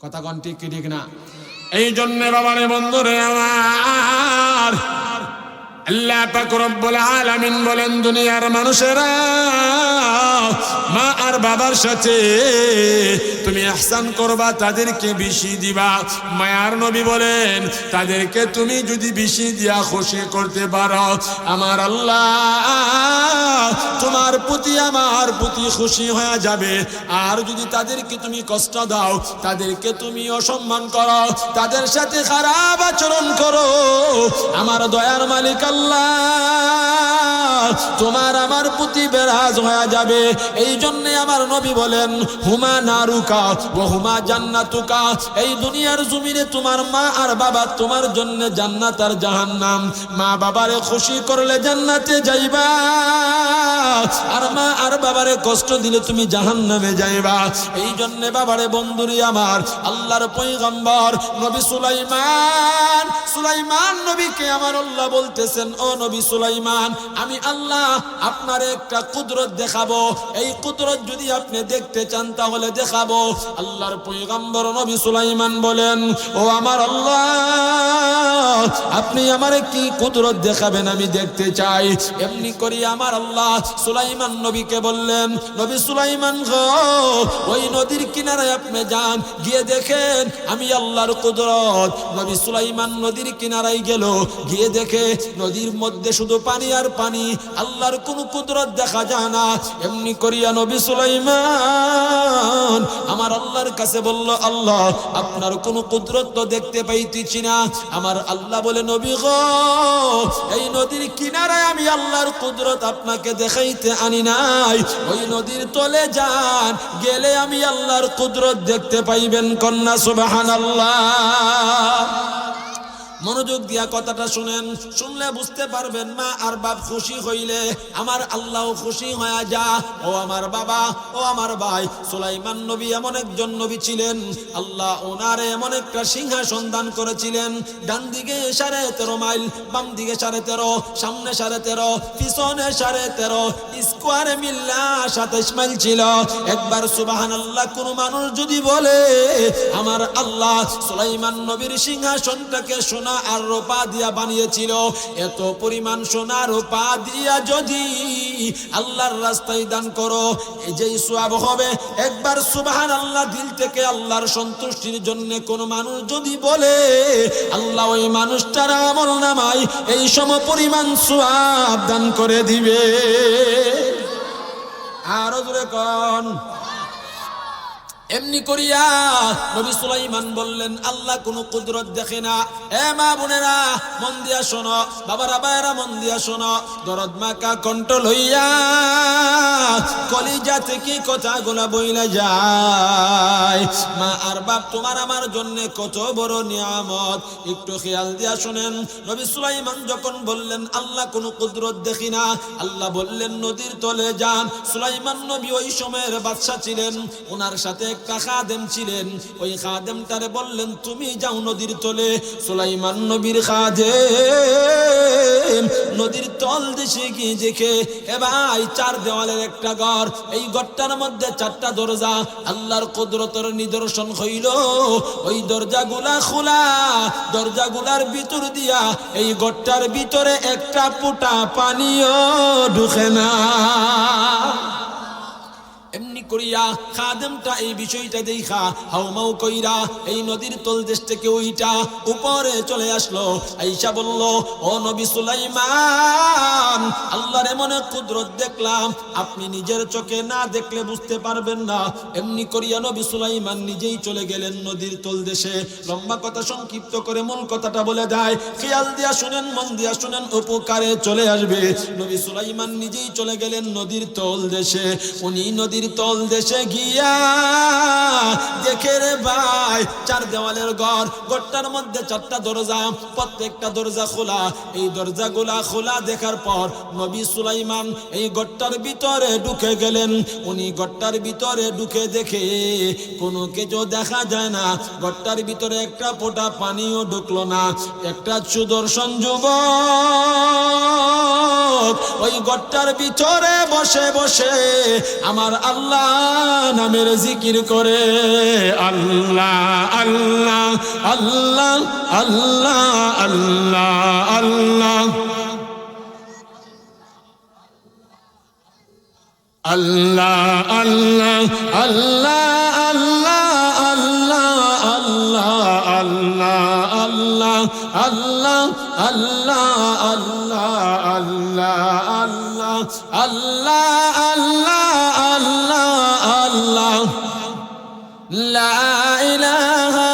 কথা কোন ঠিক কি ঠিক না? এই জন্য বাবারে বন্ধুরে আমার, আল্লাহ পাক রব্বুল আলামিন বলেন দুনিয়ার মানুষেরা মা আর বাবার সাথে তুমি ইহসান করবা, তাদেরকে বেশি দিবা। মায়ার নবী বলেন তাদেরকে তুমি যদি বেশি দিয়া খুশি করতে পারো, আমার আল্লাহ তোমার প্রতি আমার প্রতি খুশি হয়ে যাবে। আর যদি তাদেরকে তুমি কষ্ট দাও, তাদেরকে তুমি অসম্মান করো, তাদের সাথে খারাপ আচরণ করো, আমার দয়ার মালিক আল্লাহ তোমার আমার প্রতি বেরাজ হয়ে যাবে। এই জন্য আমার নবী বলেন হুমা নারুকা ও হুমা জান্নাতুকা। এই দুনিয়ার জমিনে তোমার মা আর বাবা তোমার জন্য জান্নাত আর জাহান্নাম। মা বাবারে খুশি করলে জান্নাতে যাইবা, আর মা আর বাবারে কষ্ট দিলে তুমি জাহান্নামে যাইবা। এই জন্য বাবারে বন্ধুরি আমার, আল্লাহর পয়গম্বর নবী সুলাইমান নবীকে আমার আল্লাহ বলতেছেন, ও নবী সুলাইমান, আমি আল্লাহ আপনার একটা কুদরত দেখাবো। এই কুদরত যদি আপনি দেখতে চান তাহলে দেখাবো। আল্লাহর পয়গম্বর নবী সুলাইমান বলেন, ও আমার আল্লাহ, আপনি আমারে কি কুদরত দেখাবেন, আমি দেখতে চাই। এমনি করি আমার আল্লাহ সুলাইমান নবীকে বললেন, নবী সুলাইমান গো, ওই নদীর কিনারায় আপনি যান, গিয়ে দেখেন আমি আল্লাহর কুদরত। নবী সুলাইমান নদীর কিনারায় গেল, গিয়ে দেখে নদীর মধ্যে শুধু পানি আর পানি, আল্লাহর কোনো কুদরত দেখা যায় না। এমনি করিয়া নবী সুলাইমান আমার আল্লাহর কাছে বলল, আল্লাহ আপনার কোনো কুদরত তো দেখতে পাইতেছি না। আমার আল্লাহ বলে, নবী গো, এই নদীর কিনারায় আমি আল্লাহর কুদরত আপনাকে দেখাইতে আনি নাই। ওই নদীর তলে যান, গেলে আমি আল্লাহর কুদরত দেখতে পাইবেন। কন্যা সুবহানাল্লাহ। মনোযোগ দিয়া কথাটা শুনেন, শুনলে বুঝতে পারবেন মা আর বাপ খুশি হইলে আমার আল্লাহ খুশি হয়ে যা। ও আমার বাবা, ও আমার ভাই, সুলাইমান নবী এমন একজন নবী ছিলেন, আল্লাহ ওনারে এমন একটা সিংহাসন দান করেছিলেন। ডান দিকে 13.5 মাইল, বাম দিকে 13.5, সামনে 13.5, পিছনে 13.5, স্কোয়ারে মিল্লা 27 মাইল ছিল। একবার সুবহানাল্লাহ কোন মানুষ যদি বলে আমার আল্লাহ সুলাইমান নবীর সিংহাসনটাকে সোনা আর রূপা দিয়া বানিয়েছিল, এত পরিমাণ সোনা রূপা দিয়া যদি আল্লাহর রাস্তায় দান করো, এই যে সওয়াব হবে। একবার সুবহানাল্লাহ দিল থেকে আল্লাহর সন্তুষ্টির জন্য কোন মানুষ যদি বলে, আল্লাহ ওই মানুষটার আমলনামায় এই সম পরিমাণ সওয়াব দান করে দিবে। আরো জোরে কোন। এমনি করিয়া নবী সুলাইমান বললেন, আল্লাহ কোনো কুদরত দেখে না। এ মা বোনেরা মন দিয়া শোনো, বাবারা ভাইয়েরা মন দিয়া শোনো, দরদ মাকা কণ্ঠ লইয়া কলিজা থেকে কথাগুলা বইলা যায়। মা আর বাপ তোমার আমার জন্য কত বড় নিয়ামত, একটু খেয়াল দিয়া শুনেন। নবী সুলাইমান যখন বললেন আল্লাহ কোনো কুদরত দেখি না, আল্লাহ বললেন নদীর তলে যান। সুলাইমান নবী ওই সময়ের বাদশা ছিলেন, ওনার সাথে একটা খাদেম ছিলেন। ওই খাদেমটারে বললেন তুমি যাও নদীর তলে। সুলাইমান নবীর খাদেম নদীর তল দেশে গিয়ে দেখে, এ ভাই 4 দেওয়ালের একটা ঘর, এই ঘরটার মধ্যে 4টা দরজা। আল্লাহর কুদরতের নিদর্শন হইল ওই দরজাগুলা খোলা, দরজাগুলার ভিতর দিয়া এই ঘরটার ভিতরে একটা ফোঁটা পানিও ঢুকে না। এমনি করিয়া খাদেমটা এই বিষয়টা দেখা হাউমাউ কইরা এই নদীর তলদেশ থেকে ওইটা উপরে চলে আসলো। আইসা বলল, ও নবী সুলাইমান, আল্লাহর এমন কুদরত দেখলাম, আপনি নিজের চোখে না দেখলে বুঝতে পারবেন না। এমনি করিয়া নবী সুলাইমান নিজেই চলে গেলেন নদীর তলদেশে। লম্বা কথা সংক্ষিপ্ত করে মূল কথাটা বলে দেয়, খেয়াল দিয়া শুনেন, মন দিয়া শুনেন, উপকারে চলে আসবে। নবী সুলাইমান নিজেই চলে গেলেন নদীর তলদেশে। উনি নদীর তল দেশে গিয়া দেখে রে ভাই 4 দেওয়ালের ঘর, ঘরটার মধ্যে 4টা দরজা, প্রত্যেকটা দরজা খোলা। এই দরজাগুলা খোলা দেখার পর নবী সুলাইমান এই ঘরটার ভিতরে ঢুকে গেলেন। উনি ঘরটার ভিতরে ঢুকে দেখে কোনো কিছু দেখা যায় না, ঘরটার ভিতরে একটা ফোঁটা পানিও ঢুকলো না। একটা সুদর্শন যুবক ওই ঘরটার ভিতরে বসে বসে আমার আল্লাহ নামের জিকির করে, আল্লাহ আল্লাহ আল্লাহ আল্লাহ আল্লাহ আল্লাহ আল্লাহ আল্লাহ আল্লাহ আল্লাহ আল্লাহ আল্লাহ আল্লাহ আল্লাহ আল্লাহ আল্লাহ আল্লাহ আল্লাহ আল্লাহ আল্লাহ আল্লাহ লা ইলাহা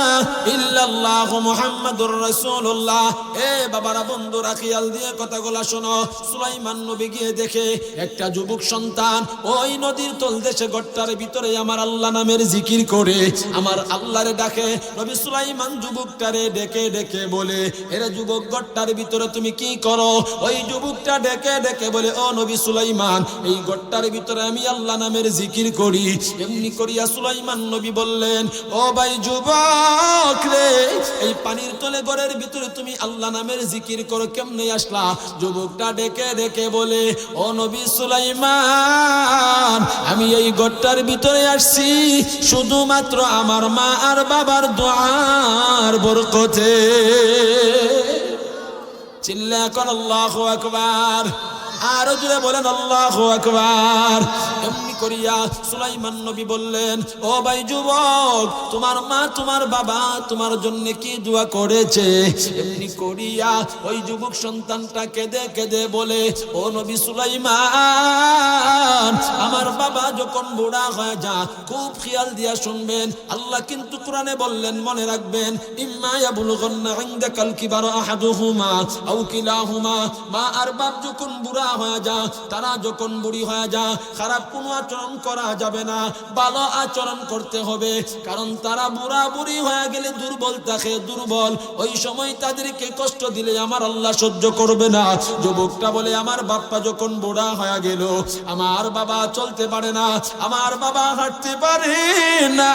ইল্লাল্লাহ মুহাম্মাদুর রাসূলুল্লাহ। এ বাবারা, বন্ধুরা, খেয়াল দিয়ে কথাগুলো শোনো। সুলাইমান নবী গিয়ে দেখে একটা যুবক সন্তান ওই নদীর তলদেশে গর্তার ভিতরে আমার আল্লাহ নামের জিকির করে আমার আল্লাহরে ডাকে। নবী সুলাইমান যুবকটারে ডেকে ডেকে বলে, এরে যুবক, গর্তার ভিতরে তুমি কি করো? ওই যুবকটা ডেকে ডেকে বলে, ও নবী সুলাইমান, এই গর্তার ভিতরে আমি আল্লাহ নামের জিকির করি। এমনি করিয়া সুলাইমান নবী বললেন, ও ভাই যুবক রে, এই পানির তলে ঘরের ভিতরে তুমি আল্লাহ নামের জিকির করো, কেমনে আসলা? যুবকটা ডেকে ডেকে বলে, ও নবী সুলাইমান, আমি এই ঘরটার ভিতরে আসছি শুধুমাত্র আমার মা আর বাবার দোয়ার বরকতে। চিল্লা কর আল্লাহু আকবার। আরো জোরে বলেন আল্লাহু আকবার। এমনি করিয়া সুলাইমান নবী বললেন, ও ভাই যুবক, তোমার মা তোমার বাবা তোমার জন্য কি দোয়া করেছে? এমনি করিয়া ওই যুবক সন্তানটা কেঁদে কেঁদে বলে, ও নবী সুলাইমান, আমার বাবা যখন বুড়া হয়ে যা, খুব খেয়াল দিয়া শুনবেন, আল্লাহ কিন্তু কোরআনে বললেন, মনে রাখবেন, ইম্মা ইয়াবলুগান্না ইনদাকাল কিবারা আহাদুহুমা আও কিলাহুমা। মা আর বাপ যখন বুড়া হয়ে যা, তারা যখন বুড়ি হয়ে যা, খারাপ কোনো আচরণ করা যাবে না, ভালো আচরণ করতে হবে। কারণ তারা বুড়া বুড়ি হয়ে গেলে দুর্বল থাকে, দুর্বল, ওই সময় তাদেরকে কষ্ট দিলে আমার আল্লাহ সহ্য করবে না। যুবকটা বলে, আমার বাপ্পা যখন বুড়া হয়ে গেল, আমার বাবা চলতে পারে না, আমার বাবা হাঁটতে পারে না,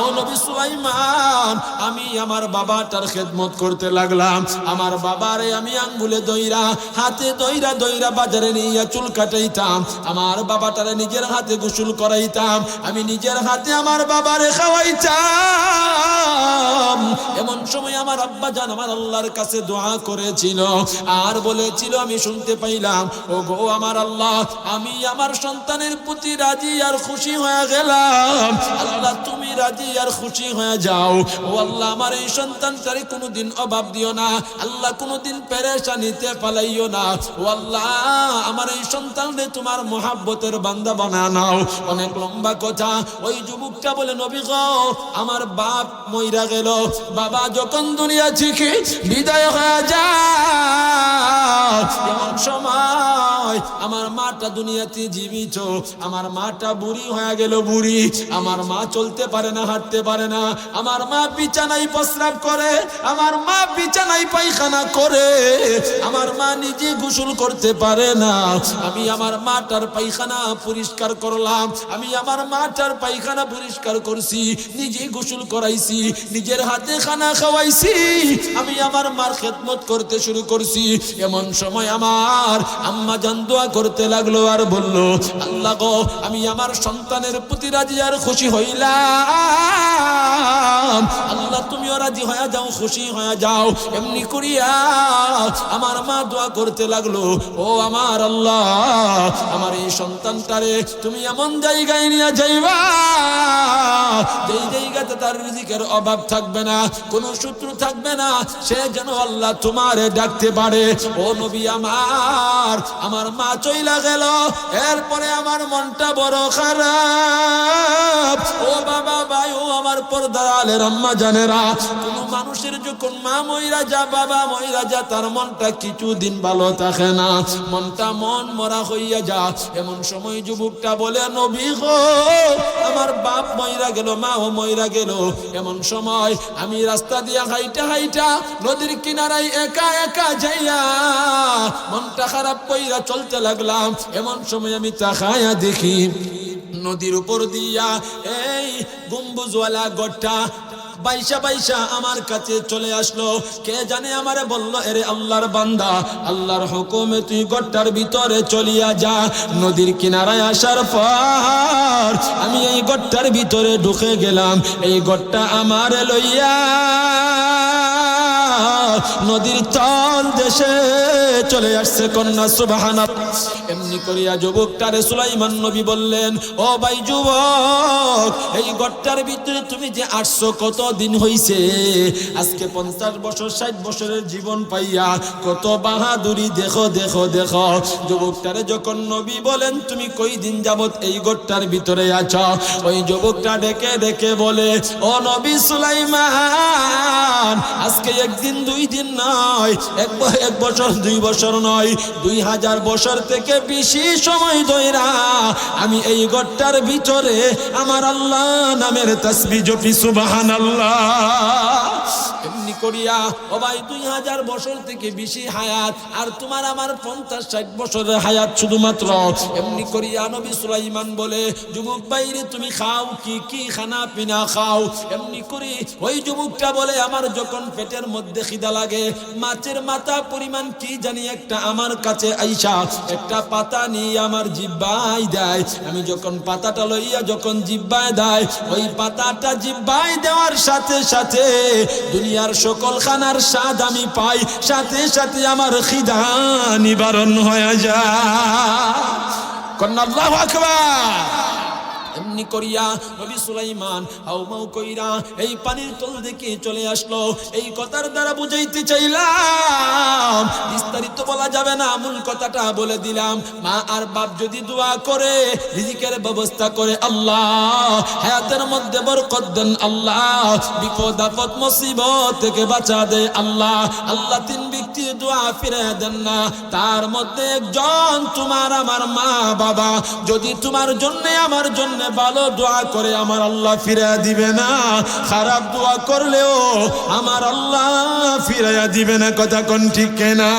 ও নবী সুলাইমান, আমি আমার বাবাটার খেদমত করতে লাগলাম। আমার বাবারে আমি আঙ্গুলে দইরা, হাতে দইরা দইরা বাজারে নিয়ে চুল কাটাইতাম, আমার বাবাটারে নিজের হাতে গোসল করাইতাম, আমি নিজের হাতে আমার বাবারে খাওয়াইতাম। এমন সময় আমার আব্বা জান আমার আল্লাহর কাছে দোয়া করেছিল আর বলেছিল, আমি শুনতে পাইলাম, ও গো আমার আল্লাহ, আমি আমার সন্তানের প্রতি রাজি আর খুশি হয়ে গেলাম। আল্লাহ তুমি রাজি আর খুশি হয়ে যাও। ও আল্লাহ, আমার এই সন্তানটারে কোনোদিন অভাব দিও না, আল্লাহ কোনোদিন পেরেশানিতে পালাইও না। ও আল্লাহ, আমার এই সন্তানরে তোমার মহাব্বতের বান্দা বানা নাও। অনেক লম্বা কথা। ওই যুবকটা বলে, নবী গো, আমার বাপ মইরা গেল, বাবা যখন দুনিয়া থেকে বিদায় হয়ে যায়, এমন সময় আমার মাটা দুনিয়াতে জীবিত, আমার মাটা বুড়ি হয়ে গেল, বুড়ি, আমার মা চলতে পারে না, হাঁটতে পারে না, আমার মা বিছানায় প্রস্রাব করে, আমার মা বিছানায় পায়খানা করে, আমার মা নিজে গোসল করতে পারে না। আমি আমার মাটার পায়খানা পরিষ্কার করলাম, আমি আমার মাটার পায়খানা পরিষ্কার করছি, নিজে গোসল করাইছি, নিজের হাতে খানা খাওয়াইছি, আমি আমার মার খেদমত করতে শুরু করছি। এমন সময় আমার আম্মা জান দোয়া করতে লাগলো আর বলল, আল্লাহ গো, আমি আমার সন্তানের প্রতি রাজি আর খুশি হইলাম, আল্লাহ তুমিও রাজি হয়ে যাও, খুশি হয়ে যাও। এমনি করিয়া আমার মা দোয়া করতে লাগলো, ও আমার আল্লাহ, আমার এই সন্তানটারে তুমি এমন জায়গায় নিয়ে যাইবা, যেই জায়গাতে তার রিজিকের অভাব থাকবে না, কোনো শত্রু থাকবে না, সে যেন আল্লাহ তোমারে ডাকতে পারে। ও নবী আমার মা চইলা গেল, এরপরে আমার মনটা বড় খারাপ। ও বাবা, ভাই, ও আমার পর্দার আলের আম্মা জানেরা, কোন মানুষের যখন মা মইরা যা, বাবা মইরা যা, তার মনটা কিছুদিন ভালো থাকে না, মনটা মন মরা হইয়া যা। এমন সময় যুবকটা বলে, নবী গো, আমার বাপ মইরা গেল, মাও মইরা গেল। এমন সময় আমি রাস্তা দিয়া হাইটা হাইটা নদীর কিনারায় একা একা যাইয়া মনটা খারাপ কইরা চলতে লাগলাম। এমন সময় আমি তাকায়া দেখি নদীর উপর দিয়া এই গম্বুজওয়ালা গড়টা বাইশা বাইশা আমার কাছে চলে আসলো। কে জানে আমারে বলল, এরে আল্লাহর বান্দা, আল্লাহর হুকুমে তুই গড়টার ভিতরে চলিয়া যা। নদীর কিনারায় আসার পর আমি এই গড়টার ভিতরে ঢুকে গেলাম। এই গড়টা আমার লইয়া নদীর তল দেশে চলে আসছে কন্যা সুবহানাল্লাহ। এমনি করিয়া যুবকটারে সুলাইমান নবী বললেন, ও ভাই যুবক, এই গট্টার ভিতরে তুমি যে আসছো কত দিন হইছে? আজকে 50 বছর 60 বছরের জীবন পাইয়া কত বাহাদুরি দেখো দেখো দেখো। যুবকটারে যখন নবী বলেন তুমি কই দিন যাবত এই গট্টার ভিতরে আছো, ওই যুবকটা ডেকে ডেকে বলে, ও নবী সুলাইমান, আজকে একদিন দুই দিন নয়, এক বছর 2 বছর নয়, 2000 বছর থেকে বেশি সময় ধইরা আমি এই গট্টার ভিতরে আমার আল্লাহ নামের তাসবিহ জপি সুবহানাল্লাহ। এমনি করিয়া ও ভাই 2000 বছর থেকে বেশি হায়াত, আর তোমার আমার 50-60 বছরের হায়াত শুধুমাত্র। এমনি করিয়া নবী সুলাইমান বলে, যুবক ভাইরে তুমি খাও কি কি খানা পিনা খাও? এমনি করি ওই যুবকটা বলে, আমার যখন পেটের মধ্যে খিদা লাগে, মাছের মাথা পরিমাণ কি জানি একটা আমার কাছে আইসা একটা পাতা নিয়ে আমার জিহ্বায় দেয়। আমি যখন পাতাটা লইয়া যখন জিহ্বায় দেয়, ওই পাতাটা জিহ্বায় দেওয়ার সাথে সাথে দুনিয়ার সকল খানার স্বাদ আমি পাই, সাথে সাথে আমার খিদা নিবারণ হয়ে যায়। কন্যা আল্লাহু আকবার। এমনি করিয়া নবী সুলাইমান হাউমাউ কইরা এই পানির তল থেকে চলে আসলো। এই কথার দ্বারা বুঝাইতে চাইলাম, বিস্তারিত বলা যাবে না, মূল কথাটা বলে দিলাম। মা আর বাপ যদি দোয়া করে, রিজিকের ব্যবস্থা করে আল্লাহ, হায়াতের মধ্যে বরকত দেন আল্লাহ, বিপদ আপদ মুসিবত থেকে বাঁচা দেয় আল্লাহ। আল্লাহ 3 ব্যক্তির দোয়া ফিরে দেন না, তার মধ্যে একজন তোমার আমার মা বাবা। যদি তোমার জন্য আমার জন্য ভালো দোয়া করে, আমার আল্লাহ ফিরাইয়া দিবে না। খারাপ দোয়া করলেও আমার আল্লাহ ফিরাইয়া দিবে না। কথা কোন ঠিক না?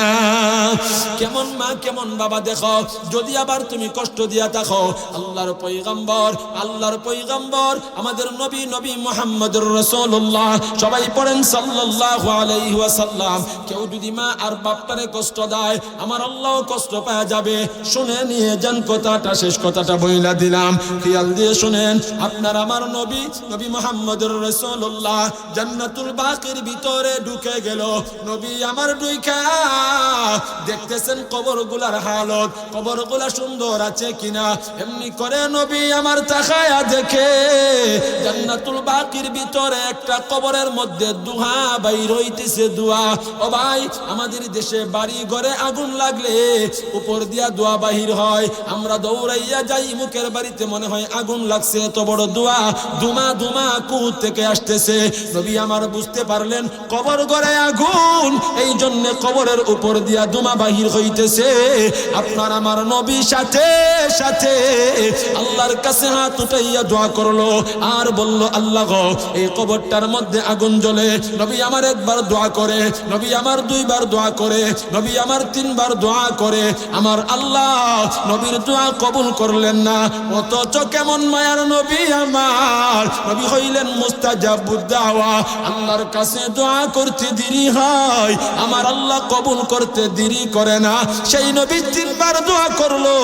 কেমন মা কেমন বাবা দেখো। যদি আবার তুমি কষ্ট দিয়া থাকো, আল্লাহর পয়গম্বর আমাদের নবী মুহাম্মদুর রাসূলুল্লাহ, সবাই পড়েন সাল্লাল্লাহু আলাইহি ওয়াসাল্লাম। কেউ যদি মা আর বাপটারে কষ্ট দেয়, আমার আল্লাহ কষ্ট পাওয়া যাবে। শুনে নিয়ে যান কথাটা, শেষ কথাটা বইলা দিলাম, খেয়াল দিয়ে শুনেন। আপনার আমার নবী মুহাম্মদুর রাসূলুল্লাহ জান্নাতুল বাকির ভিতরে ঢুকে গেল। নবী আমার ঢুইকা দেখতেছেন কবরগুলার হালত, কবরগুলা সুন্দর আছে কিনা। এমনি করে নবী আমার তাকায়া দেখে জান্নাতুল বাকির ভিতরে একটা কবরের মধ্যে দুহা বাইর হইতেছে। দোয়া, ও ভাই, আমাদের দেশে বাড়ি ঘরে আগুন লাগলে উপর দিয়া দোয়া বাহির হয়, আমরা দৌড়াইয়া যাই, মুখের বাড়িতে মনে হয় আগুন লাগছে, এত বড় দোয়া ধুমা ধুমা কুহুর থেকে আসতেছে। নবী আমার বুঝতে পারলেন কবর ঘরে আগুন, এই জন্য কবরের উপর দিয়া ধুমা বাহির হইতেছে। আপনার আমার নবী সাথে সাথে আল্লাহর কাছে হাত উঠাইয়া দোয়া করলো আর বলল, আল্লাহ গো, এই কবরটার মধ্যে আগুন জ্বলে। নবী আমার একবার দোয়া করে, নবী আমার 2 বার দোয়া করে, নবী আমার 3 বার দোয়া করে, আমার আল্লাহ নবীর দোয়া কবুল করলেন না। অথচ কেমন মায়ার নবী আমার, নবী হইলেন মুস্তাজাবুদ দাওয়া। আল্লাহর কাছে দোয়া করতে দেরি হয়, আমার আল্লাহ কবুল করতে দেরি করে না। সেই নবী 3 বার দোয়া করলো,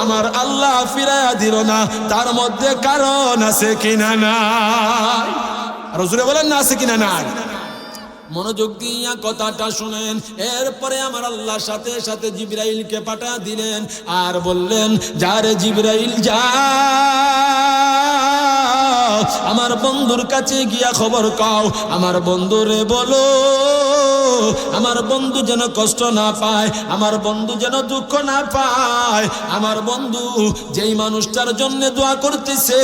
আমার আল্লাহ ফিরাইয়া দিল না। তার মধ্যে কারণ আছে কিনা নাই? রাসূল বলেন না, আছে কিনা নাই? মনোযোগ দিয়া কথাটা শুনেন। এরপরে আমার আল্লাহ সাথে সাথে জিবরাইলকে পাঠা দিলেন আর বললেন, যারে জিবরাইল যা, আমার বন্ধুর কাছে গিয়া খবর কাও, আমার বন্ধুরে বলো আমার বন্ধু যেন কষ্ট না পায়, আমার বন্ধু যেন দুঃখ না পায়। আমার বন্ধু যেই মানুষটার জন্য দোয়া করতেছে,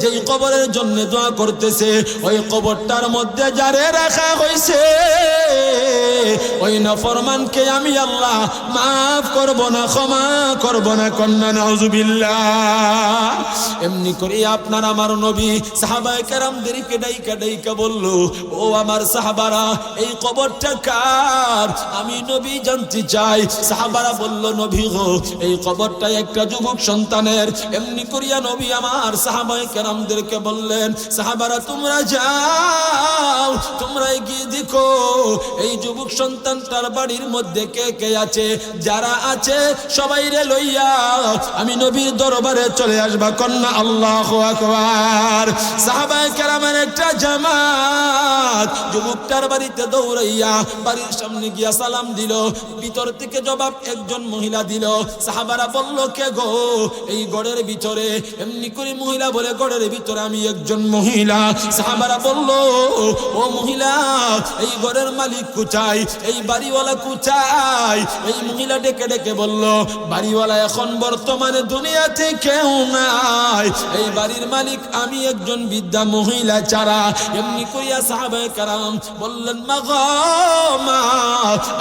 যেই কবরের জন্য দোয়া করতেছে, ওই কবরটার মধ্যে যারে রাখা হয়েছে, ওই নাফরমানকে আমি আল্লাহ মাফ করব না, ক্ষমা করব না। কন্যা নাউজুবিল্লাহ। এমনি করে আপনার আমার নবী সাহাবায়ে কেরামদেরকে ডাইকা বলল, ও আমার সাহাবারা, এই কবরটা কার? আমি নবী জানতে চাই। সাহাবারা বলল, নবী গো, এই কবরটা একটা যুবক সন্তানের। এমনি করিয়া নবী আমার সাহাবায়ে কেরামদেরকে বললেন, সাহাবারা তোমরা যাও, তোমরা গিয়ে দেখো এই যুবক সন্তানটার বাড়ির মধ্যে কে কে আছে। যারা আছে সবাই রে লইয়া আমি নবীর দরবারে চলে আসবা। কন্যা আল্লাহু আকবার। সাহাবায়ে কেরামের একটা জামাত যুবকটার বাড়িতে দৌড়াইয়া বাড়ির সামনে গিয়া সালাম দিল, ভিতর থেকে জবাব একজন মহিলা দিল। সাহাবারা বলল, কে গো এই গড়ের ভিতরে? এমনি করে মহিলা বলে, গড়ের ভিতরে আমি একজন মহিলা। সাহাবারা বলল, ও মহিলা, এই গড়ের মালিক কোথায়, এই বাড়িওয়ালা কোথায়? এই মহিলা ডেকে ডেকে বলল, বাড়িওয়ালা এখন বর্তমানে দুনিয়াতে কেউ নাই, এই বাড়ির মালিক আমি একজন বৃদ্ধা মহিলা ছাড়া। এমনি করিয়া সাহাবায়ে কেরাম বললেন, মা গো মা,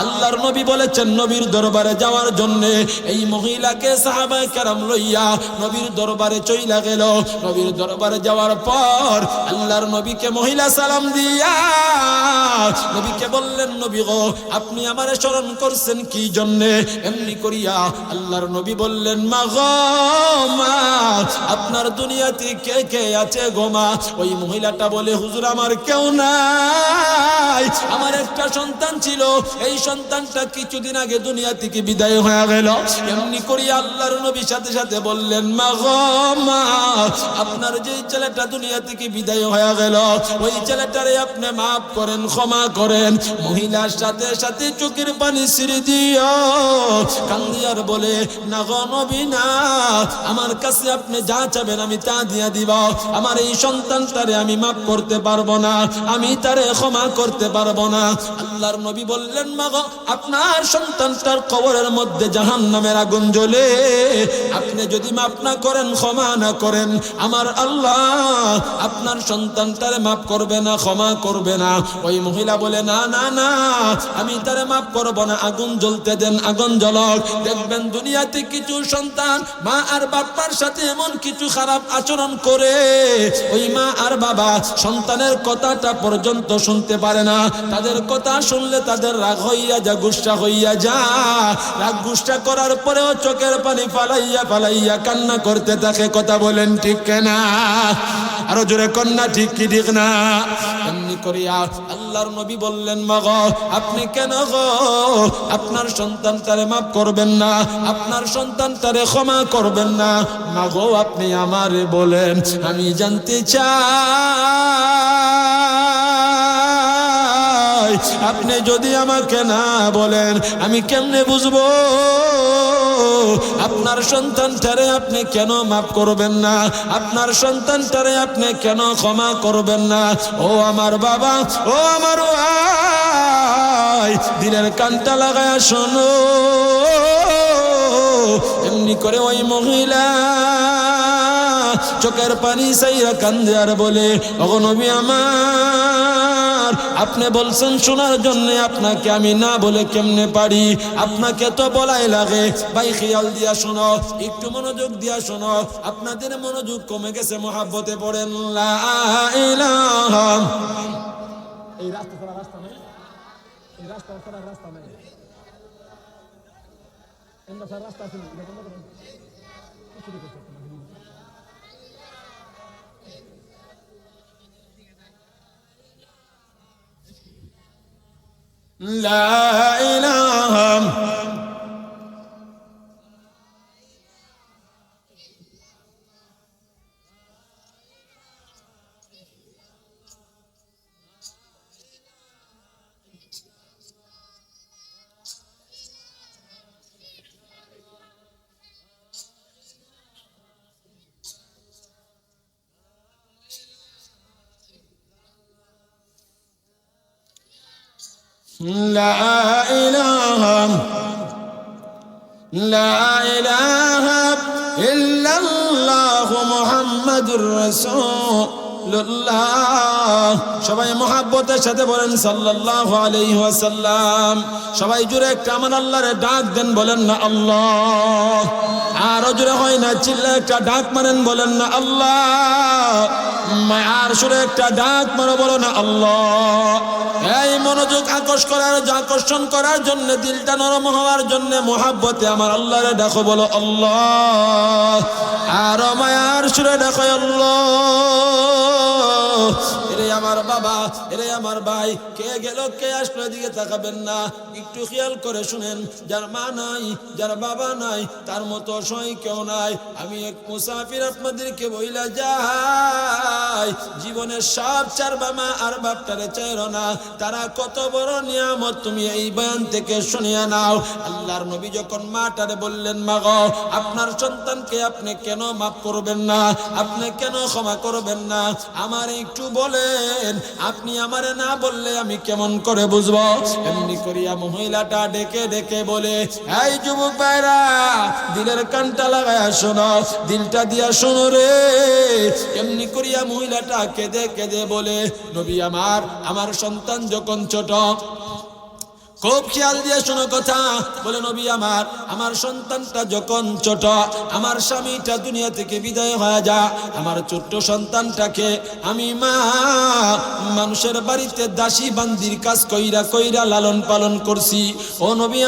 আল্লাহর নবী বলেছেন নবীর দরবারে যাওয়ার জন্য। এই মহিলাকে সাহাবায়ে কেরাম লইয়া নবীর দরবারে চইলা গেল। নবীর দরবারে যাওয়ার পর আল্লাহর নবীকে মহিলা সালাম দিয়া নবীকে বললেন, নবী গো আপনি আমারে স্মরণ করছেন কি জন্যে? এমনি করিয়া আল্লাহর নবী বললেন, মা গো মা, আপনার দুনিয়াতে কে কে আছে গো মা? ওই মহিলাটা বলে, হুজুর আমার কেউ নাই, আমার একটা সন্তান ছিল, এই সন্তানটা কিছুদিন আগে দুনিয়া থেকে বিদায় হয়ে গেল। এমনি করিয়া আল্লাহর নবী সাথে সাথে বললেন, মা গো মা, আপনার যে ছেলেটা দুনিয়া থেকে বিদায় হয়ে গেল, ওই ছেলেটারে আপনি মাফ করেন, ক্ষমা করেন। মহিলার সাথে সাথে চোখের পানি ছিঁড়ে দিও, কান্দিয়ার বলে, না গো নবী না, আমার কাছে আপনি যা চাবেন আমি তা দিয়া দিব। আমার এই সন্তানটারে আমি মাফ করতে পারবো না, আমি তারে ক্ষমা করতে পারবো না। আল্লাহর নবী বললেন, মা গো আপনার সন্তানটার কবরের মধ্যে জাহান্নামের আগুন জ্বলে, আপনি যদি মাফ না করেন, ক্ষমা না করেন, আমার আল্লাহ আপনার সন্তানটারে মাফ করবে না, ক্ষমা করবে না। ওই মহিলা বলে, না না না, আমি তারে মাফ করবো না, আগুন জ্বলতে দেন, আগুন জ্বলক। দেখবেন দুনিয়াতে কিছু সন্তান মা আর বাবার সাথে এমন কিছু খারাপ আচরণ করে, ওই মা আর বাবা সন্তানের কথাটা পর্যন্ত শুনতে পারে না। তাদের কথা শুনলে তাদের রাগ হইয়া যা, গুসা হইয়া যা। রাগ গুসা করার পরেও চোখের পানি ফালাইয়া ফালাইয়া কান্না করতে থাকে। কথা বলেন ঠিক না? আরো জোরে কন্যা ঠিক কি ঠিক না? এমনি করিয়া আল্লাহর নবী বললেন, মা গো আপনি কেন গো আপনার সন্তানটারে মাফ করবেন না, আপনার সন্তানটারে ক্ষমা করবেন না? মা গো আপনি আমারে বলেন, আমি জানতে চাই, আপনি যদি আমাকে না বলেন আমি কেমনে বুঝবো আপনার সন্তানটারে আপনি কেন মাফ করবেন না, আপনার সন্তানটারে আপনি কেন ক্ষমা করবেন না? ও আমার বাবা, ও আমার ভাই, দিলের কানটা লাগায়া শোনো। এমনি করে ওই মহিলা চোখের পানি সাইরা কান্দে আর বলে, ওগো নবী আমার, আপনি বলছেন শোনার জন্য, আপনাকে আমি না বলে কেমনে পারি? আপনাকে তো বলাই লাগে। ভাই খেয়াল দিয়া শোনো, একটু মনোযোগ দিয়া শোনো, আপনাদের মনোযোগ কমে গেছে, মহাব্বতে পড়েন লা ইলাহা। এই রাস্তা ছাড়া রাস্তা নেই, এই রাস্তা ছাড়া রাস্তা নেই, এন্ডা ছাড়া রাস্তা আছে না। লা ইলাহা লা ইলাহা লা ইলাহা ইল্লাল্লাহু মুহাম্মাদুর রাসূলুল্লাহ। সবাই মুহাব্বতের সাথে বলেন সাল্লাল্লাহু আলাইহি ওয়াসাল্লাম। সবাই জোরে একটা আমার আল্লাহরে ডাক দেন, বলেন না আল্লাহ। আরো জোরে হয় না, চিল্লা একটা ডাক মারেন, বলেন না আল্লাহ। আর সুরে একটা ডাক মারো, বলো না আল্লাহ। এই মনোযোগ আকর্ষণ করার জন্য, দিলটা নরম হওয়ার জন্য মুহাব্বতে আমার আল্লাহরে ডাকো, বলো আল্লাহ। আর মায়ার সুরে ডাকো আল্লাহ। এরে আমার বাবা, এরে আমার ভাই, কে গেল কে আসলো দিকে তাকাবেন না, একটু খেয়াল করে শুনেন। যার মা নাই, যার বাবা নাই, তার মতো সই কেউ নাই। আমি এক মুসাফির আপনাদেরকে বইলা যাই, ভাই জীবনের সব চারবা মা আর বাপটারে চাইরো না, তারা কত বড় নিয়ামত তুমি এই বয়ান থেকে শুনিয়া নাও। আল্লাহর নবী যখন মাটারে বললেন, মা গো আপনার সন্তানকে আপনি কেন মাফ করবেন না, আপনি কেন ক্ষমা করবেন না, আমার একটু বলেন, আপনি আমারে না বললে আমি কেমন করে বুঝবো? এমনি করিয়া মহিলাটা ডেকে ডেকে বলে, এই যুবক ভাইরা দিলের কানটা লাগায়া শোনো, দিলটা দিয়া শোনো রে। এমনি করিয়া মহিলাটা কেঁদে কেঁদে বলে, নবী আমার সন্তান যখন ছোট, খুব খেয়াল দিয়ে শোনো কথা, বলে নবী আমার সন্তানটা যখন ছোট, আমার স্বামীটা দুনিয়া থেকে বিদায় হয়ে যা, আমার ছোট্ট সন্তানটাকে আমি মা মানুষের বাড়িতে দাসী বান্দির কাজ কইরা কইরা লালন পালন করছি। ও নবী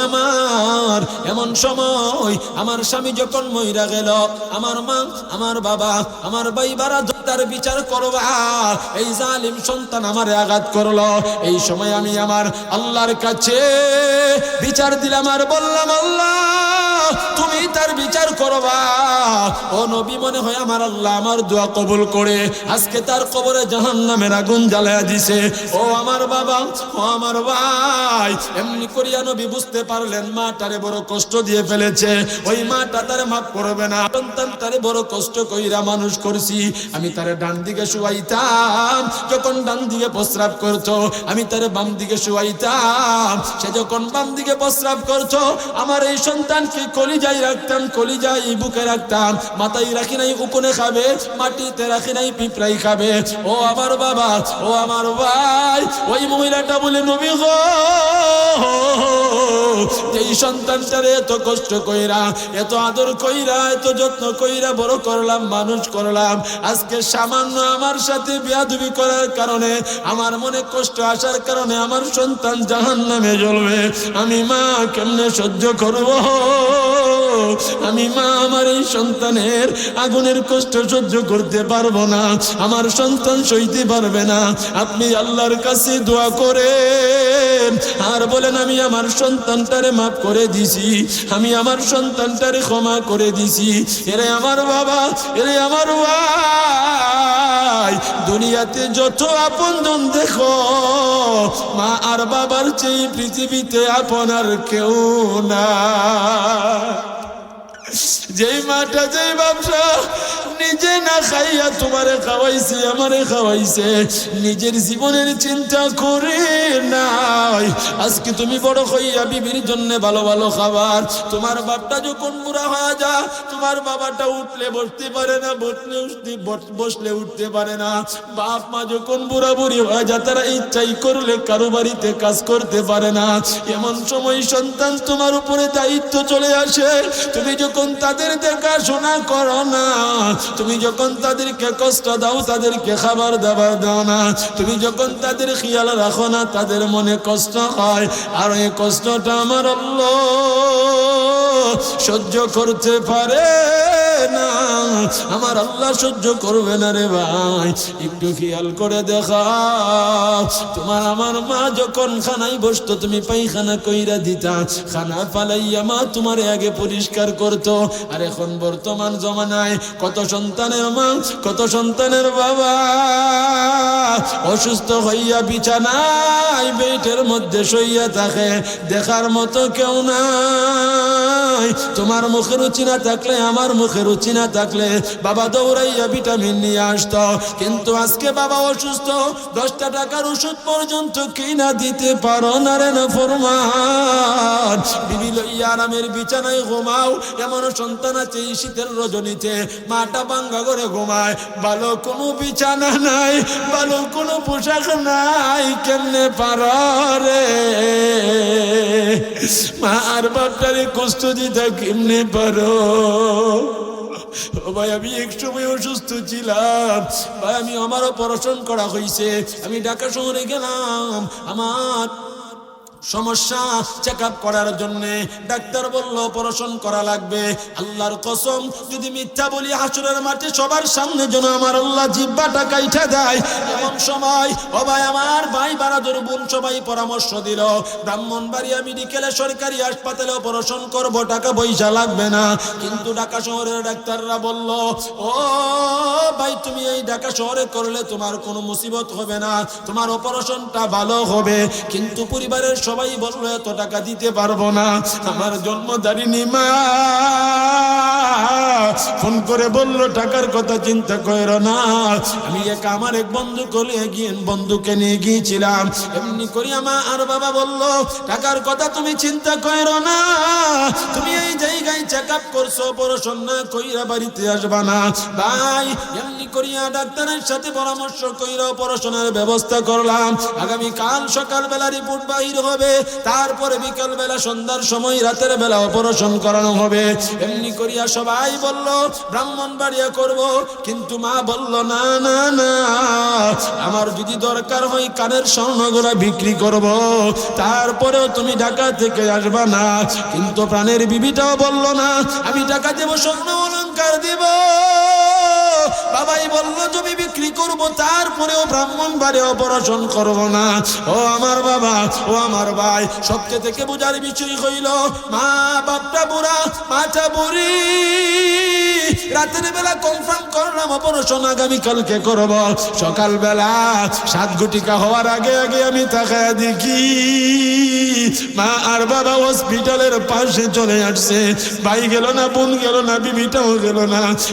এমন সময় আমার স্বামী যখন মইরা গেল, আমার মা আমার বাবা আমার ভাইবারা তার বিচার করবা, এই জালিম সন্তান আমারে আঘাত করলো। এই সময় আমি আমার আল্লাহর কাছে বিচার দিলাম আর বললাম, আল্লাহ তুমি তার বিচার করবা। ও নবী মনে হয় আমার আল্লাহ আমার দোয়া কবুল করে আজকে তার কবরে জাহান্নামের আগুন জ্বালায়া দিছে। ও আমার বাবা, ও আমার ভাই, এমনি করিয়া নবী বুঝতে পারলেন মাটারে বড় কষ্ট দিয়ে ফেলেছে, ওই মাটা তারে মাফ করবে না। সন্তান তারে বড় কষ্ট কইরা মানুষ করছি, আমি তারে ডান দিকে শুয়াইতাম, যখন ডান দিকে প্রস্রাব করতো আমি তারে বাম দিকে শুয়াইতাম, সে যখন বাম দিকে প্রস্রাব করতো আমার এই সন্তানকে কলিজায় রাখতাম, কলিজায় বুকে রাখতাম, মাথায় রাখি নাই উকুনে খাবে, মাটিতে রাখি নাই পিঁপড়াই খাবে। ও আমার বাবা, ও আমার ভাই, ওই মহিলাটা বলে, নবী গো এই সন্তানটারে এত কষ্ট কইরা, এত আদর কইরা, এত যত্ন কইরা বড় করলাম, মানুষ করলাম, আজকে সামান্য আমার সাথে বেয়াদবি করার কারণে, আমার মনে কষ্ট আসার কারণে আমার সন্তান জাহান্নামে জ্বলবে, আমি মা কেমনে সহ্য করব? আমি মা আমার এই সন্তানের আগুনের কষ্ট সহ্য করতে পারবো না, আমার সন্তান সইতে পারবে না। আপনি আল্লাহর কাছে দোয়া করেন আর বলেন, আমি আমার সন্তানটারে মাফ করে দিছি, আমি আমার সন্তানটারে ক্ষমা করে দিছি। এরে আমার বাবা, এরে আমার ভাই, দুনিয়াতে যত আপনজন দেখো, মা আর বাবার চেয়ে পৃথিবীতে আপন আর কেউ না। যেই মাটা যেই ব্যবসা নিজে না খাইয়া তোমারে খাওয়াইছে, আমারে খাওয়াইছে, নিজের জীবনের চিন্তা করে নাই। আজকে তুমি বড় হইয়া বিবির জন্য ভালো ভালো খাবার, তোমার বাপটা যখন বুড়া হয়ে যা, তোমার বাবাটা উঠলে বসতে পারে না, বসলে উঠতে পারে না, বাপ মা যখন বুড়া বুড়ি হয়ে যা, তারা ইচ্ছাই করলে কারো বাড়িতে কাজ করতে পারে না। এমন সময় সন্তান তোমার উপরে দায়িত্ব চলে আসে, তুমি যখন তাদের দেখাশোনা করো না, তুমি যখন তাদেরকে কষ্ট দাও, তাদেরকে খাবার দাবার দাও না, তুমি যখন তাদের খেয়াল রাখো না, তাদের মনে কষ্ট হয়। আর এই কষ্টটা আমার আল্লাহ সহ্য করতে পারে না, আমার আল্লাহ সহ্য করবে না রে ভাই। একটু খেয়াল করে দেখা, তোমার আমার মা যখন খানায় বসতো, তুমি পায়খানা কইরা দিতা, খানা ফালাইয়া মা তোমার আগে পরিষ্কার করতো। আর এখন বর্তমান জমানায় কত সন্তানের মা, কত সন্তানের বাবা অসুস্থ হইয়া বিছানায় বেটের মধ্যে শুইয়া থাকে, দেখার মতো কেউ নাই। তোমার মুখে রুচি না থাকলে, আমার মুখে রুচি না থাকলে বাবা দৌড়াইয়া ভিটামিন নিয়ে আসতো, কিন্তু আজকে বাবা অসুস্থ, 10টা টাকার ওষুধ পর্যন্ত কিনা দিতে পারো না রে নাফরমান। বিবি লইয়া আরামের বিছানায় ঘুমাও, এমন সন্তান আছে এই শীতের রজনীতে মাটা ভাঙ্গা করে ঘুমায়, ভালো কোনো বিছানা নাই, ভালো কোনো পোশাক নাই, কেমনে পারো রে মা আর বাপটারে কষ্ট দিতে, কেমনে পারো? ভাই আমি এক সময় অসুস্থ ছিলাম ভাই, আমি আমারও অপারেশন করা হয়েছে, আমি ঢাকা শহরে গেলাম, আমার সমস্যা চেক আপ করার জন্য ডাক্তার বলল অপারেশন করা লাগবে। আল্লাহর কসম, যদি মিথ্যা বলি হাসরের মাঠে সবার সামনে যেন আমার আল্লাহ জিহ্বাটা কাইটা দেয়। এমন সময় ও ভাই, আমার ভাই বারাদুর বোন সবাই পরামর্শ দিল, ব্রাহ্মণবাড়িয়া মেডিকেলে সরকারি হাসপাতালে অপারেশন করব, টাকা পয়সা লাগবে না। কিন্তু ঢাকা শহরের ডাক্তাররা বলল, ও ভাই তুমি এই ঢাকা শহরে করলে তোমার কোনো মুসিবত হবে না, তোমার অপারেশনটা ভালো হবে। কিন্তু পরিবারের সবাই বলল এত টাকা দিতে পারবো না। আমার জন্মদারিণী মা ফোন করে বলল টাকার কথা চিন্তা করো না। আমি আমার এক বন্ধুকে নিয়ে গিয়েছিলাম, এমনি করি আমার আর বাবা বলল টাকার কথা তুমি চিন্তা করো না, তুমি এই জায়গায় চেক আপ করছো, অপারেশন না কইরা বাড়িতে আসবা না। ভাই এমনি করিয়া ডাক্তারের সাথে পরামর্শ কইরা অপারেশনের ব্যবস্থা করলাম। আগামী কাল সকালবেলা রিপোর্ট বাহির হবে, তারপরে বিকাল বেলা সন্ধ্যার সময় রাতের বেলা অপারেশন করানো হবে। এমনি করিয়া সবাই বলল ব্রাহ্মণবাড়িয়া করব, কিন্তু মা বলল না না না, আমার যদি দরকার হয় কানের স্বর্ণগুলা বিক্রি করব, তারপরেও তুমি ঢাকা থেকে আসবা না। কিন্তু প্রাণের বিবিটাও বলল না, আমি টাকা দেব, স্বর্ণ অলংকার দেব। বাবাই বলল জমি বিক্রি করব, তারপরেও ব্রাহ্মণবাড়িয়া অপারেশন করব না। ও আমার বাবা, ও আমার ভাই, সবচেয়ে থেকে বোঝার বিষয় হইল মা বাপটা বুড়া, মাটা বুড়ি। রাতের বেলা কনফার্ম করলাম অপারেশন আগামীকালকে করব, সকালবেলা 7 ঘটিকা হওয়ার আগে আগে আমি তাকায় দেখি মা আর বাবা হসপিটালের পাশে চলে আসছে। ভাই গেল না, বোন গেল না, বিবিটাও গেল না।